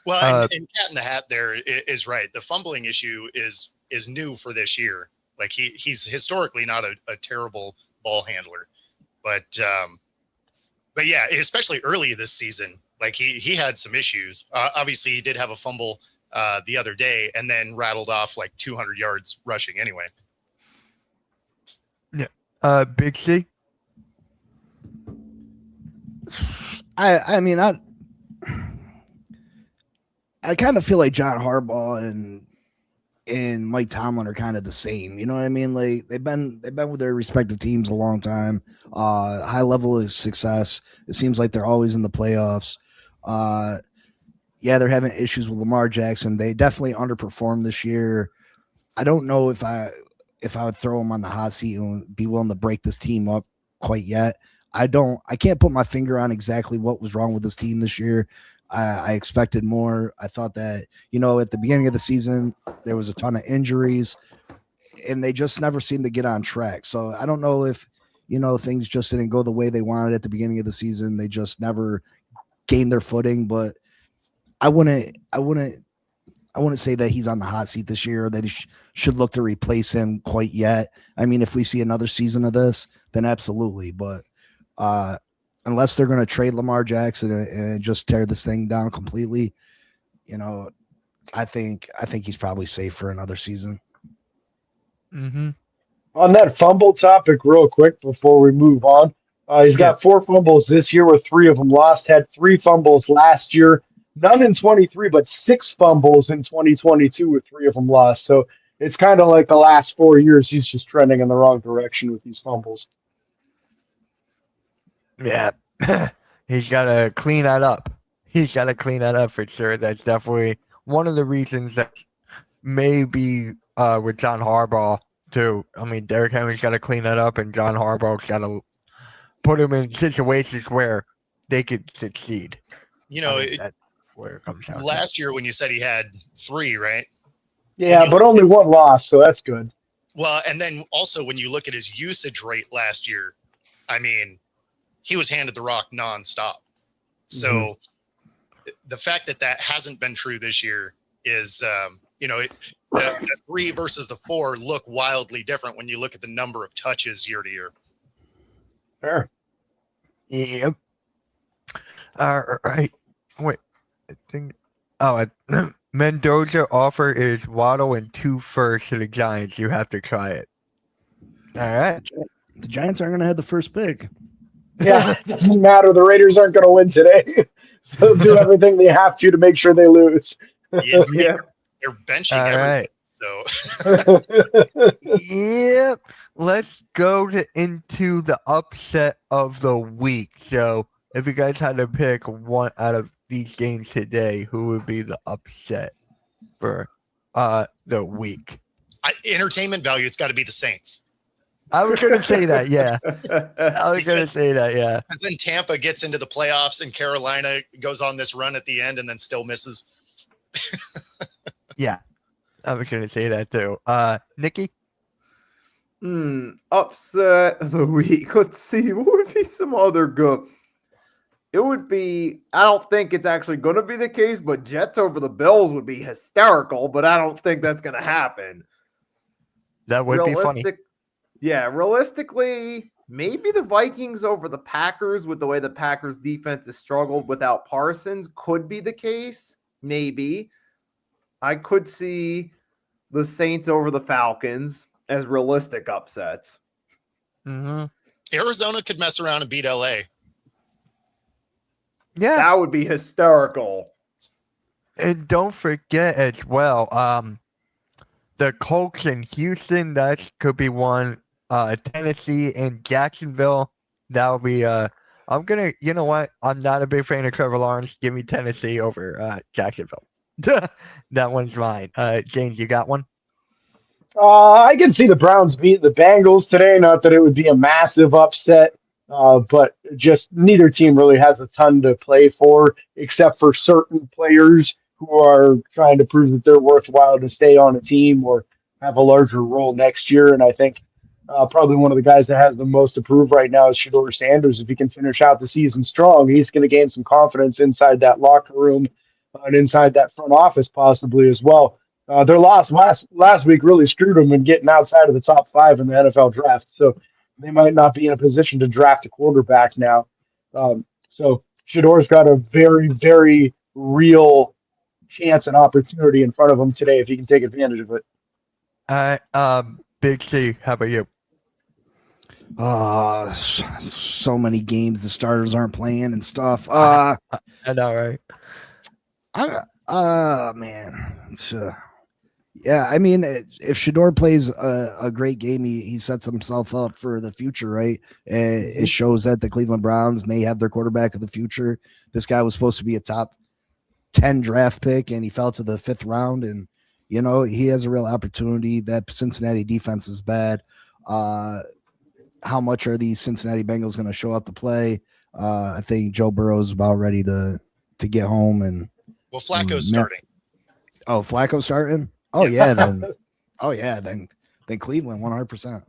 Well, and Cat in the Hat there is right. The fumbling issue is new for this year. Like, he's historically not a terrible ball handler, but yeah, especially early this season, like he had some issues. Obviously, he did have a fumble the other day, and then rattled off like 200 yards rushing anyway. Yeah, Big C. I mean, I kind of feel like John Harbaugh and Mike Tomlin are kind of the same. You know what I mean? Like, they've been with their respective teams a long time. High level of success. It seems like they're always in the playoffs. Yeah, they're having issues with Lamar Jackson. They definitely underperformed this year. I don't know if I would throw them on the hot seat and be willing to break this team up quite yet. I can't put my finger on exactly what was wrong with this team this year. I expected more. I thought that, you know, at the beginning of the season, there was a ton of injuries and they just never seemed to get on track. So I don't know if, you know, things just didn't go the way they wanted at the beginning of the season. They just never gained their footing, but I wouldn't say that he's on the hot seat this year or that he should look to replace him quite yet. I mean, if we see another season of this, then absolutely. But unless they're going to trade Lamar Jackson and just tear this thing down completely, you know, I think he's probably safe for another season. On that fumble topic, real quick before we move on, he's got 4 fumbles this year with 3 of them lost. Had 3 fumbles last year, none in 23, but 6 fumbles in 2022 with 3 of them lost. So it's kind of like the last 4 years he's just trending in the wrong direction with these fumbles. Yeah, he's got to clean that up. He's got to clean that up for sure. That's definitely one of the reasons that maybe with John Harbaugh too. I mean, Derrick Henry's got to clean that up, and John Harbaugh's got to put him in situations where they could succeed. You know, that's where it comes down to. last year when you said he had 3, right? Yeah, but only one loss, so that's good. Well, and then also when you look at his usage rate last year, I mean, he was handed the rock nonstop. So the fact that hasn't been true this year is, the 3 versus the 4 look wildly different when you look at the number of touches year to year. Fair. Yep. All right. Wait. I think. Mendoza offer is Waddle and 2 firsts to the Giants. You have to try it. All right. The Giants aren't going to have the first pick. Yeah, it doesn't matter. The Raiders aren't going to win today. They'll do everything they have to make sure they lose. Yeah, Yeah. they're benching All everybody. right. So Yep. Let's go into the upset of the week. So, if you guys had to pick one out of these games today, who would be the upset for the week? entertainment value, it's got to be the Saints. I was gonna say that, yeah. I was gonna say that, yeah. Because then Tampa gets into the playoffs and Carolina goes on this run at the end and then still misses. Yeah. I was gonna say that too. Nikki? Upset of the week. Let's see. What would be some other good? It would be, I don't think it's actually going to be the case, but Jets over the Bills would be hysterical, but I don't think that's going to happen. That would be funny. Yeah, realistically, maybe the Vikings over the Packers with the way the Packers defense has struggled without Parsons could be the case. Maybe. I could see the Saints over the Falcons as realistic upsets. Mm-hmm. Arizona could mess around and beat LA. Yeah. That would be hysterical. And don't forget as well, the Colts in Houston, that could be one. Tennessee and Jacksonville, that would be you know what? I'm not a big fan of Trevor Lawrence. Give me Tennessee over Jacksonville. That one's mine. James, you got one? I can see the Browns beat the Bengals today. Not that it would be a massive upset, but just neither team really has a ton to play for, except for certain players who are trying to prove that they're worthwhile to stay on a team or have a larger role next year. And I think probably one of the guys that has the most to prove right now is Shedeur Sanders. If he can finish out the season strong, he's going to gain some confidence inside that locker room and inside that front office possibly as well. Their loss last week really screwed them in getting outside of the top 5 in the NFL draft. So they might not be in a position to draft a quarterback now. So Shedeur's got a very, very real chance and opportunity in front of him today if he can take advantage of it. Big C, how about you? So many games the starters aren't playing and stuff. I know, right? Man. Yeah, I mean, if Shedeur plays a great game, he sets himself up for the future, right? It shows that the Cleveland Browns may have their quarterback of the future. This guy was supposed to be a top 10 draft pick, and he fell to the 5th round, and he has a real opportunity. That Cincinnati defense is bad. How much are these Cincinnati Bengals going to show up to play? I think Joe Burrow is about ready to get home. And Flacco's starting. Oh, Flacco's starting? Oh yeah, then Cleveland 100%.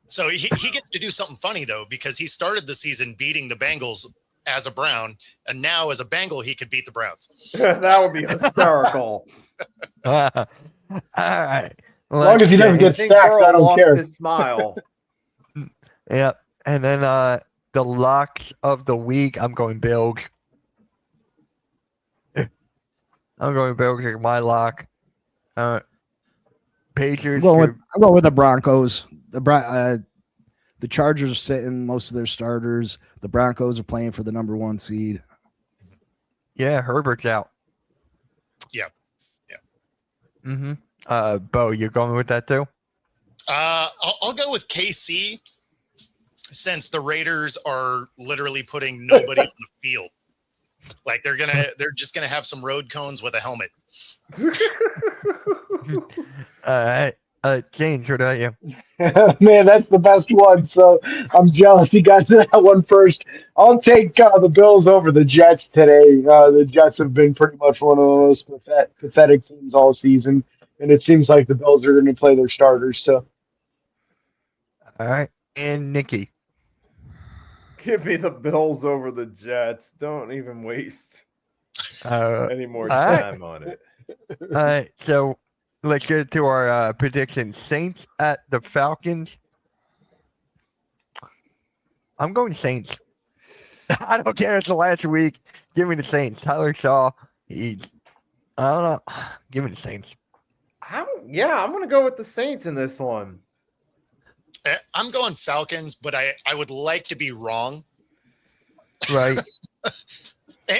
So he gets to do something funny though, because he started the season beating the Bengals as a Brown, and now as a Bengal he could beat the Browns. That would be hysterical. All right. As long as he doesn't get sacked, I don't care. His smile. Yep. And then the locks of the week, I'm going Bills. I'm going Bills as my lock. Pacers. I'm going with the Broncos. The Chargers are sitting most of their starters. The Broncos are playing for the number 1 seed. Yeah, Herbert's out. Yeah. Mm-hmm. Bo, you're going with that too? I'll go with KC, since the Raiders are literally putting nobody on the field. Like they're just gonna have some road cones with a helmet. All right. James, what about you? Man, that's the best one. So I'm jealous he got to that one first. I'll take the Bills over the Jets today. The Jets have been pretty much one of the most pathetic teams all season, and it seems like the Bills are going to play their starters. So All right, and Nikki. Give me the Bills over the Jets. Don't even waste any more time on it. All right, so let's get to our predictions. Saints at the Falcons. I'm going Saints. I don't care. It's the last week. Give me the Saints. Tyler Shaw. I don't know. Give me the Saints. I'm going to go with the Saints in this one. I'm going Falcons, but I would like to be wrong. Right.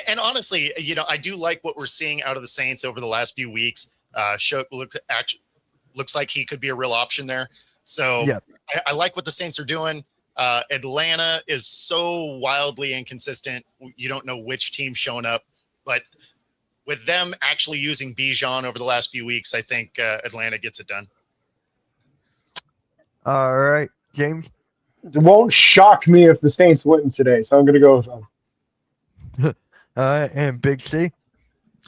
And honestly, I do like what we're seeing out of the Saints over the last few weeks. Shook looks like he could be a real option there. So yeah. I like what the Saints are doing. Atlanta is so wildly inconsistent. You don't know which team's showing up, but with them actually using Bijan over the last few weeks, I think Atlanta gets it done. All right, James. it won't shock me if the Saints win today. So I'm going to go with them. And Big C.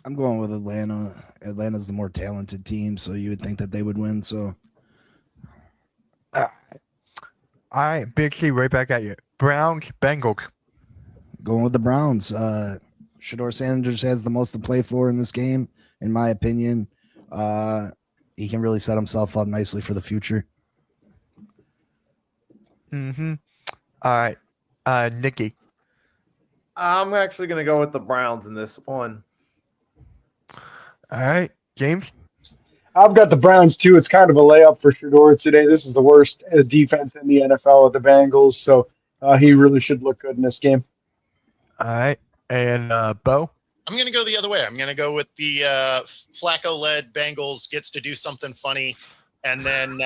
I'm going with Atlanta. Atlanta's the more talented team, so you would think that they would win. So, all right, Big C, right back at you. Browns, Bengals. going with the Browns. Shador Sanders has the most to play for in this game, in my opinion. He can really set himself up nicely for the future. Mm-hmm. All right, Nikki. I'm actually going to go with the Browns in this one. All right, James. I've got the Browns too. It's kind of a layup for Shador today. This is the worst defense in the NFL with the Bengals, so he really should look good in this game. All right, and Bo. I'm going to go the other way. I'm going to go with the Flacco-led Bengals gets to do something funny, and then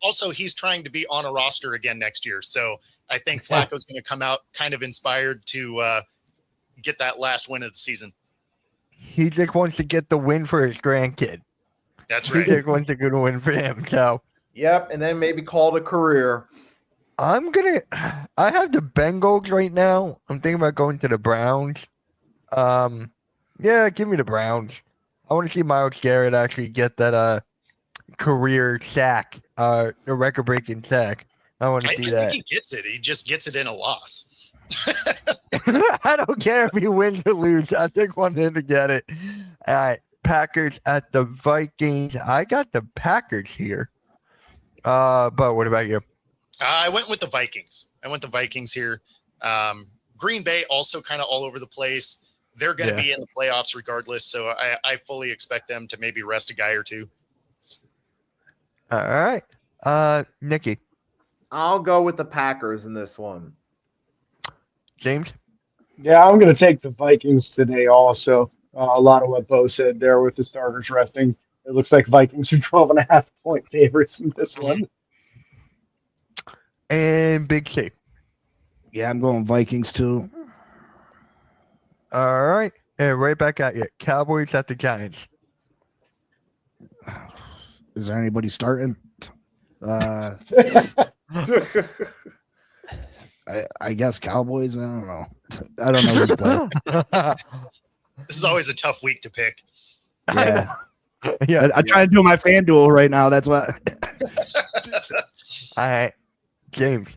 also he's trying to be on a roster again next year. So I think Flacco's going to come out kind of inspired to get that last win of the season. He just wants to get the win for his grandkid. That's right. He just wants a good win for him. So, yep, and then maybe call it a career. I have the Bengals right now. I'm thinking about going to the Browns. Yeah, give me the Browns. I want to see Myles Garrett actually get that career sack, the record-breaking sack. I want to see that. I think he gets it. He just gets it in a loss. I don't care if he wins or loses. I just want him to get it. All right, Packers at the Vikings. I got the Packers here. But what about you? I went with the Vikings. Here. Green Bay also kind of all over the place. They're going to be in the playoffs regardless, so I fully expect them to maybe rest a guy or two. All right. Nikki. I'll go with the Packers in this one. James? Yeah, I'm going to take the Vikings today also. A lot of what Bo said there with the starters resting. It looks like Vikings are 12.5-point favorites in this one. And Big C. Yeah, I'm going Vikings too. All right. And right back at you. Cowboys at the Giants. Is there anybody starting? I guess Cowboys. I don't know. I don't know who's playing. This is always a tough week to pick. Yeah. Yeah. I try to do my FanDuel right now. That's what. All right. James.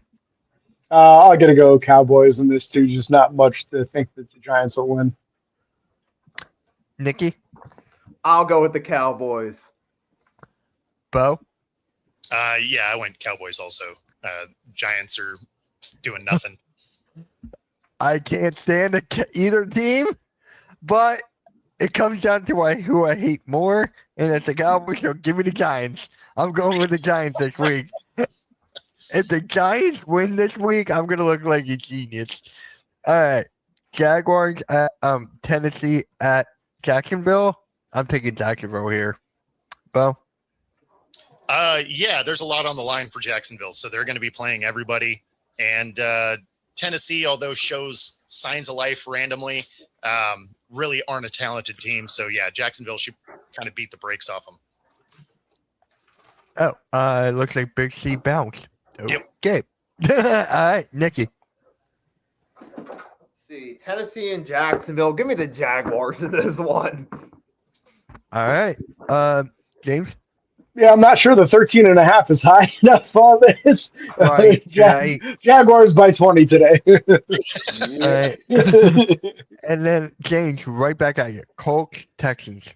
I'm going to go Cowboys in this too. Just not much to think that the Giants will win. Nikki. I'll go with the Cowboys. Bo. Yeah, I went Cowboys also. Giants are doing nothing. I can't stand either team, but it comes down to who I hate more, and it's the Cowboys. So give me the Giants. I'm going with the Giants this week. If the Giants win this week, I'm gonna look like a genius. All right, Jaguars at Tennessee at Jacksonville. I'm taking Jacksonville here. Bo. Yeah, there's a lot on the line for Jacksonville, so they're going to be playing everybody. And Tennessee, although shows signs of life randomly, really aren't a talented team. So yeah, Jacksonville should kind of beat the brakes off them. Oh, it looks like Big C bounced. Yep. Okay. All right, Nikki. Let's see. Tennessee and Jacksonville. Give me the Jaguars in this one. All right. James. Yeah, I'm not sure the 13.5 is high enough on this. Right. Right. Jaguars by 20 today. All right. And then James, right back at you. Colts, Texans.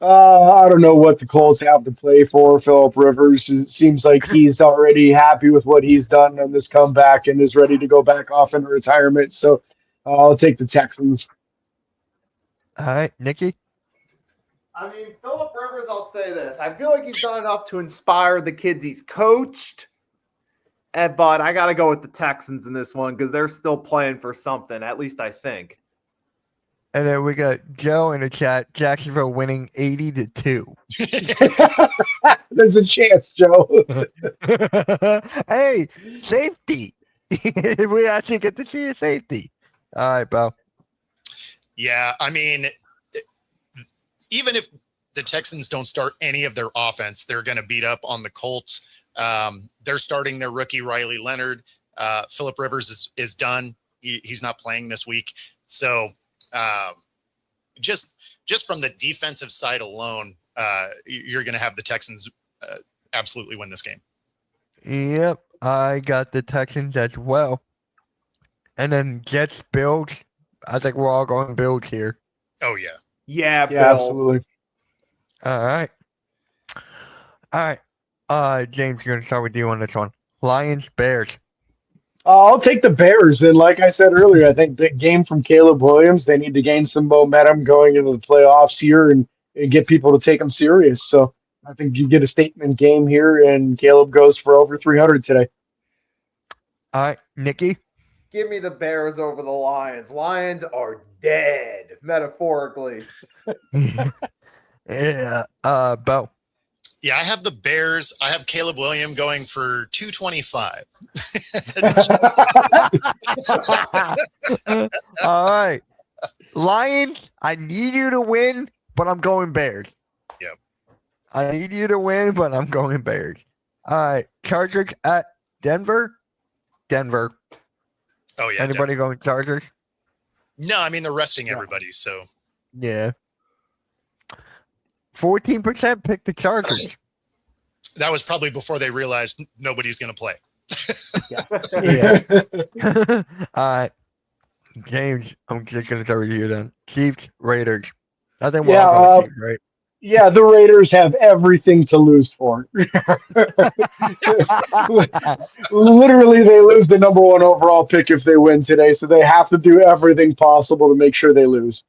I don't know what the Colts have to play for. Philip Rivers, it seems like he's already happy with what he's done on this comeback and is ready to go back off into retirement. So I'll take the Texans. All right, Nikki. I mean, Philip Rivers, I'll say this. I feel like he's done enough to inspire the kids he's coached. But I got to go with the Texans in this one because they're still playing for something, at least I think. And then we got Joe in the chat. Jacksonville winning 80-2. There's a chance, Joe. Hey, safety. We actually get to see a safety. All right, Bo. Yeah, I mean, even if the Texans don't start any of their offense, they're going to beat up on the Colts. They're starting their rookie Riley Leonard. Philip Rivers is done. He's not playing this week. So just from the defensive side alone, you're going to have the Texans absolutely win this game. Yep, I got the Texans as well. And then Jets, Bills. I think we're all going Bills here. Oh, yeah. Yeah, Yeah, Bills. absolutely. All right. James, you're going to start with you on this one. Lions, Bears. I'll take the Bears. And like I said earlier, I think the game from Caleb Williams, they need to gain some momentum going into the playoffs here and get people to take them serious. So I think you get a statement game here, and Caleb goes for over 300 today. All right, Nikki. Give me the Bears over the Lions. Lions are dead, metaphorically. Yeah. Bo. Yeah, I have the Bears. I have Caleb Williams going for 225. All right. Lions, I need you to win, but I'm going Bears. Yep. I need you to win, but I'm going Bears. All right. Chargers at Denver. Denver. Oh, yeah. Anybody going Chargers? No, I mean, they're resting everybody, so. Yeah. 14% picked the Chargers. That was probably before they realized nobody's going to play. Yeah. All right. James, I'm just going to start with you then. Chiefs, Raiders. I think we're all going Chiefs, right? Yeah, the Raiders have everything to lose for. Literally, they lose the number 1 overall pick if they win today, so they have to do everything possible to make sure they lose.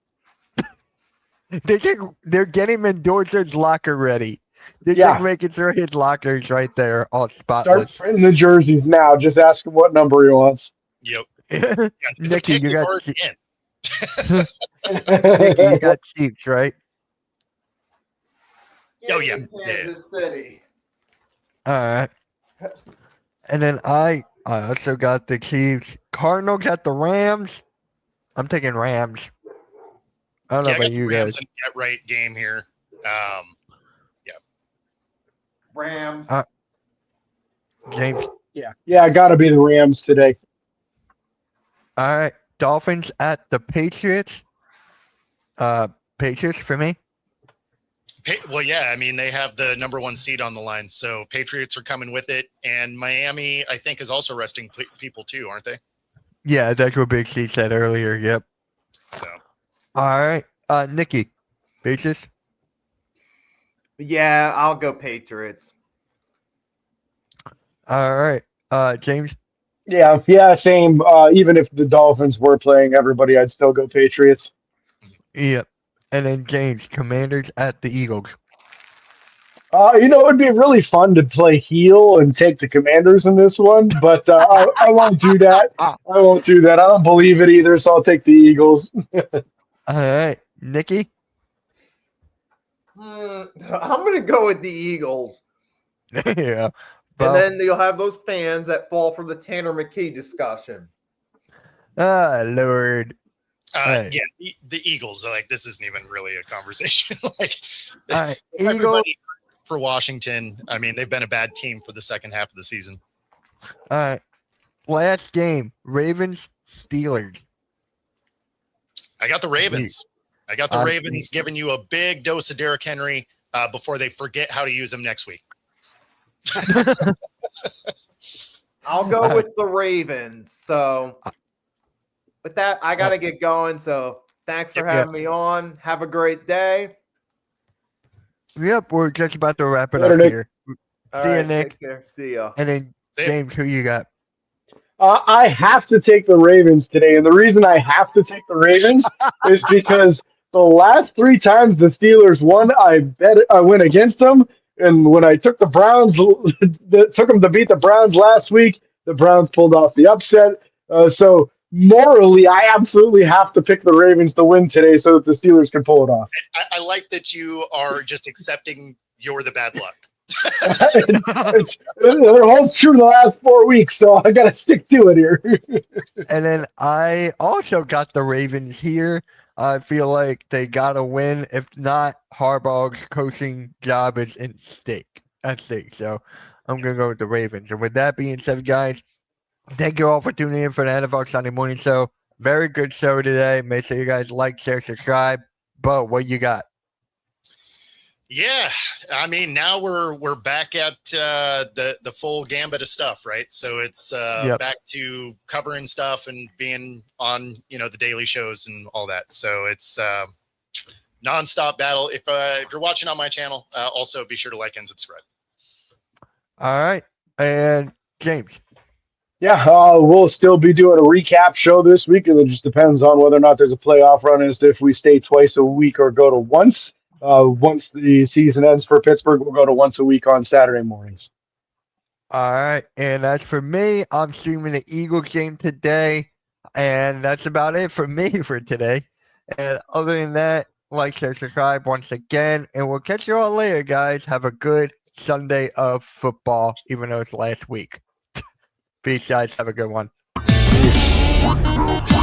They're getting Mendoza's locker ready. They're just making sure his locker's right there, all spotless. Start printing the jerseys now. Just ask him what number he wants. Yep. Yeah, Nikki, you got Nikki, you got Chiefs, right? Oh, yeah. Kansas City. All right. And then I also got the Chiefs. Cardinals at the Rams. I'm taking Rams. I don't know about you guys. Get right game here. Rams. James. Yeah, got to be the Rams today. All right. Dolphins at the Patriots. Patriots for me. Well, yeah, I mean, they have the number 1 seed on the line, so Patriots are coming with it. And Miami, I think, is also resting people too, aren't they? Yeah, that's what Big C said earlier. Yep. So. All right. Nikki. Patriots. Yeah, I'll go Patriots. All right. James. Yeah, same. Even if the Dolphins were playing everybody, I'd still go Patriots. Yep. And then James, Commanders at the Eagles. It would be really fun to play heel and take the Commanders in this one, but I won't do that. I don't believe it either, so I'll take the Eagles. All right. Nikki? I'm going to go with the Eagles. Yeah. And then you'll have those fans that fall for the Tanner McKee discussion. Lord. Yeah, the Eagles. Like, this isn't even really a conversation. Like, Eagles. for Washington. I mean, they've been a bad team for the second half of the season. All right. Last game, Ravens, Steelers. I got the Ravens. I got the Ravens giving you a big dose of Derrick Henry before they forget how to use him next week. I'll go with the Ravens. So with that, I got to get going. So thanks for having me on. Have a great day. Yep, we're just about to wrap it Later, up Nick. here. All See you, right, Nick. take care. See ya. And then, James, who you got? I have to take the Ravens today, and the reason I have to take the Ravens is because the last 3 times the Steelers won, I went against them, and when I took the Browns, took them to beat the Browns last week, the Browns pulled off the upset. So morally, I absolutely have to pick the Ravens to win today so that the Steelers can pull it off. I like that you are just accepting you're the bad luck. It holds true the last 4 weeks, so I got to stick to it here. And then I also got the Ravens here. I feel like they got to win. If not, Harbaugh's coaching job is at stake. So I'm going to go with the Ravens. And with that being said, guys, thank you all for tuning in for the NFL Sunday Morning Show. Very good show today. Make sure you guys like, share, subscribe. Bo, what you got? Yeah, I mean, now we're back at the full gambit of stuff, right? So it's back to covering stuff and being on the daily shows and all that. So it's nonstop battle. If you're watching on my channel, also be sure to like and subscribe. All right, and James. Yeah, we'll still be doing a recap show this week, and it just depends on whether or not there's a playoff run, as if we stay twice a week or go to once. Once the season ends for Pittsburgh, we'll go to once a week on Saturday mornings. All right. And as for me, I'm streaming the Eagles game today. And that's about it for me for today. And other than that, like, share, subscribe once again. And we'll catch you all later, guys. Have a good Sunday of football, even though it's last week. Peace, guys. Have a good one. Peace.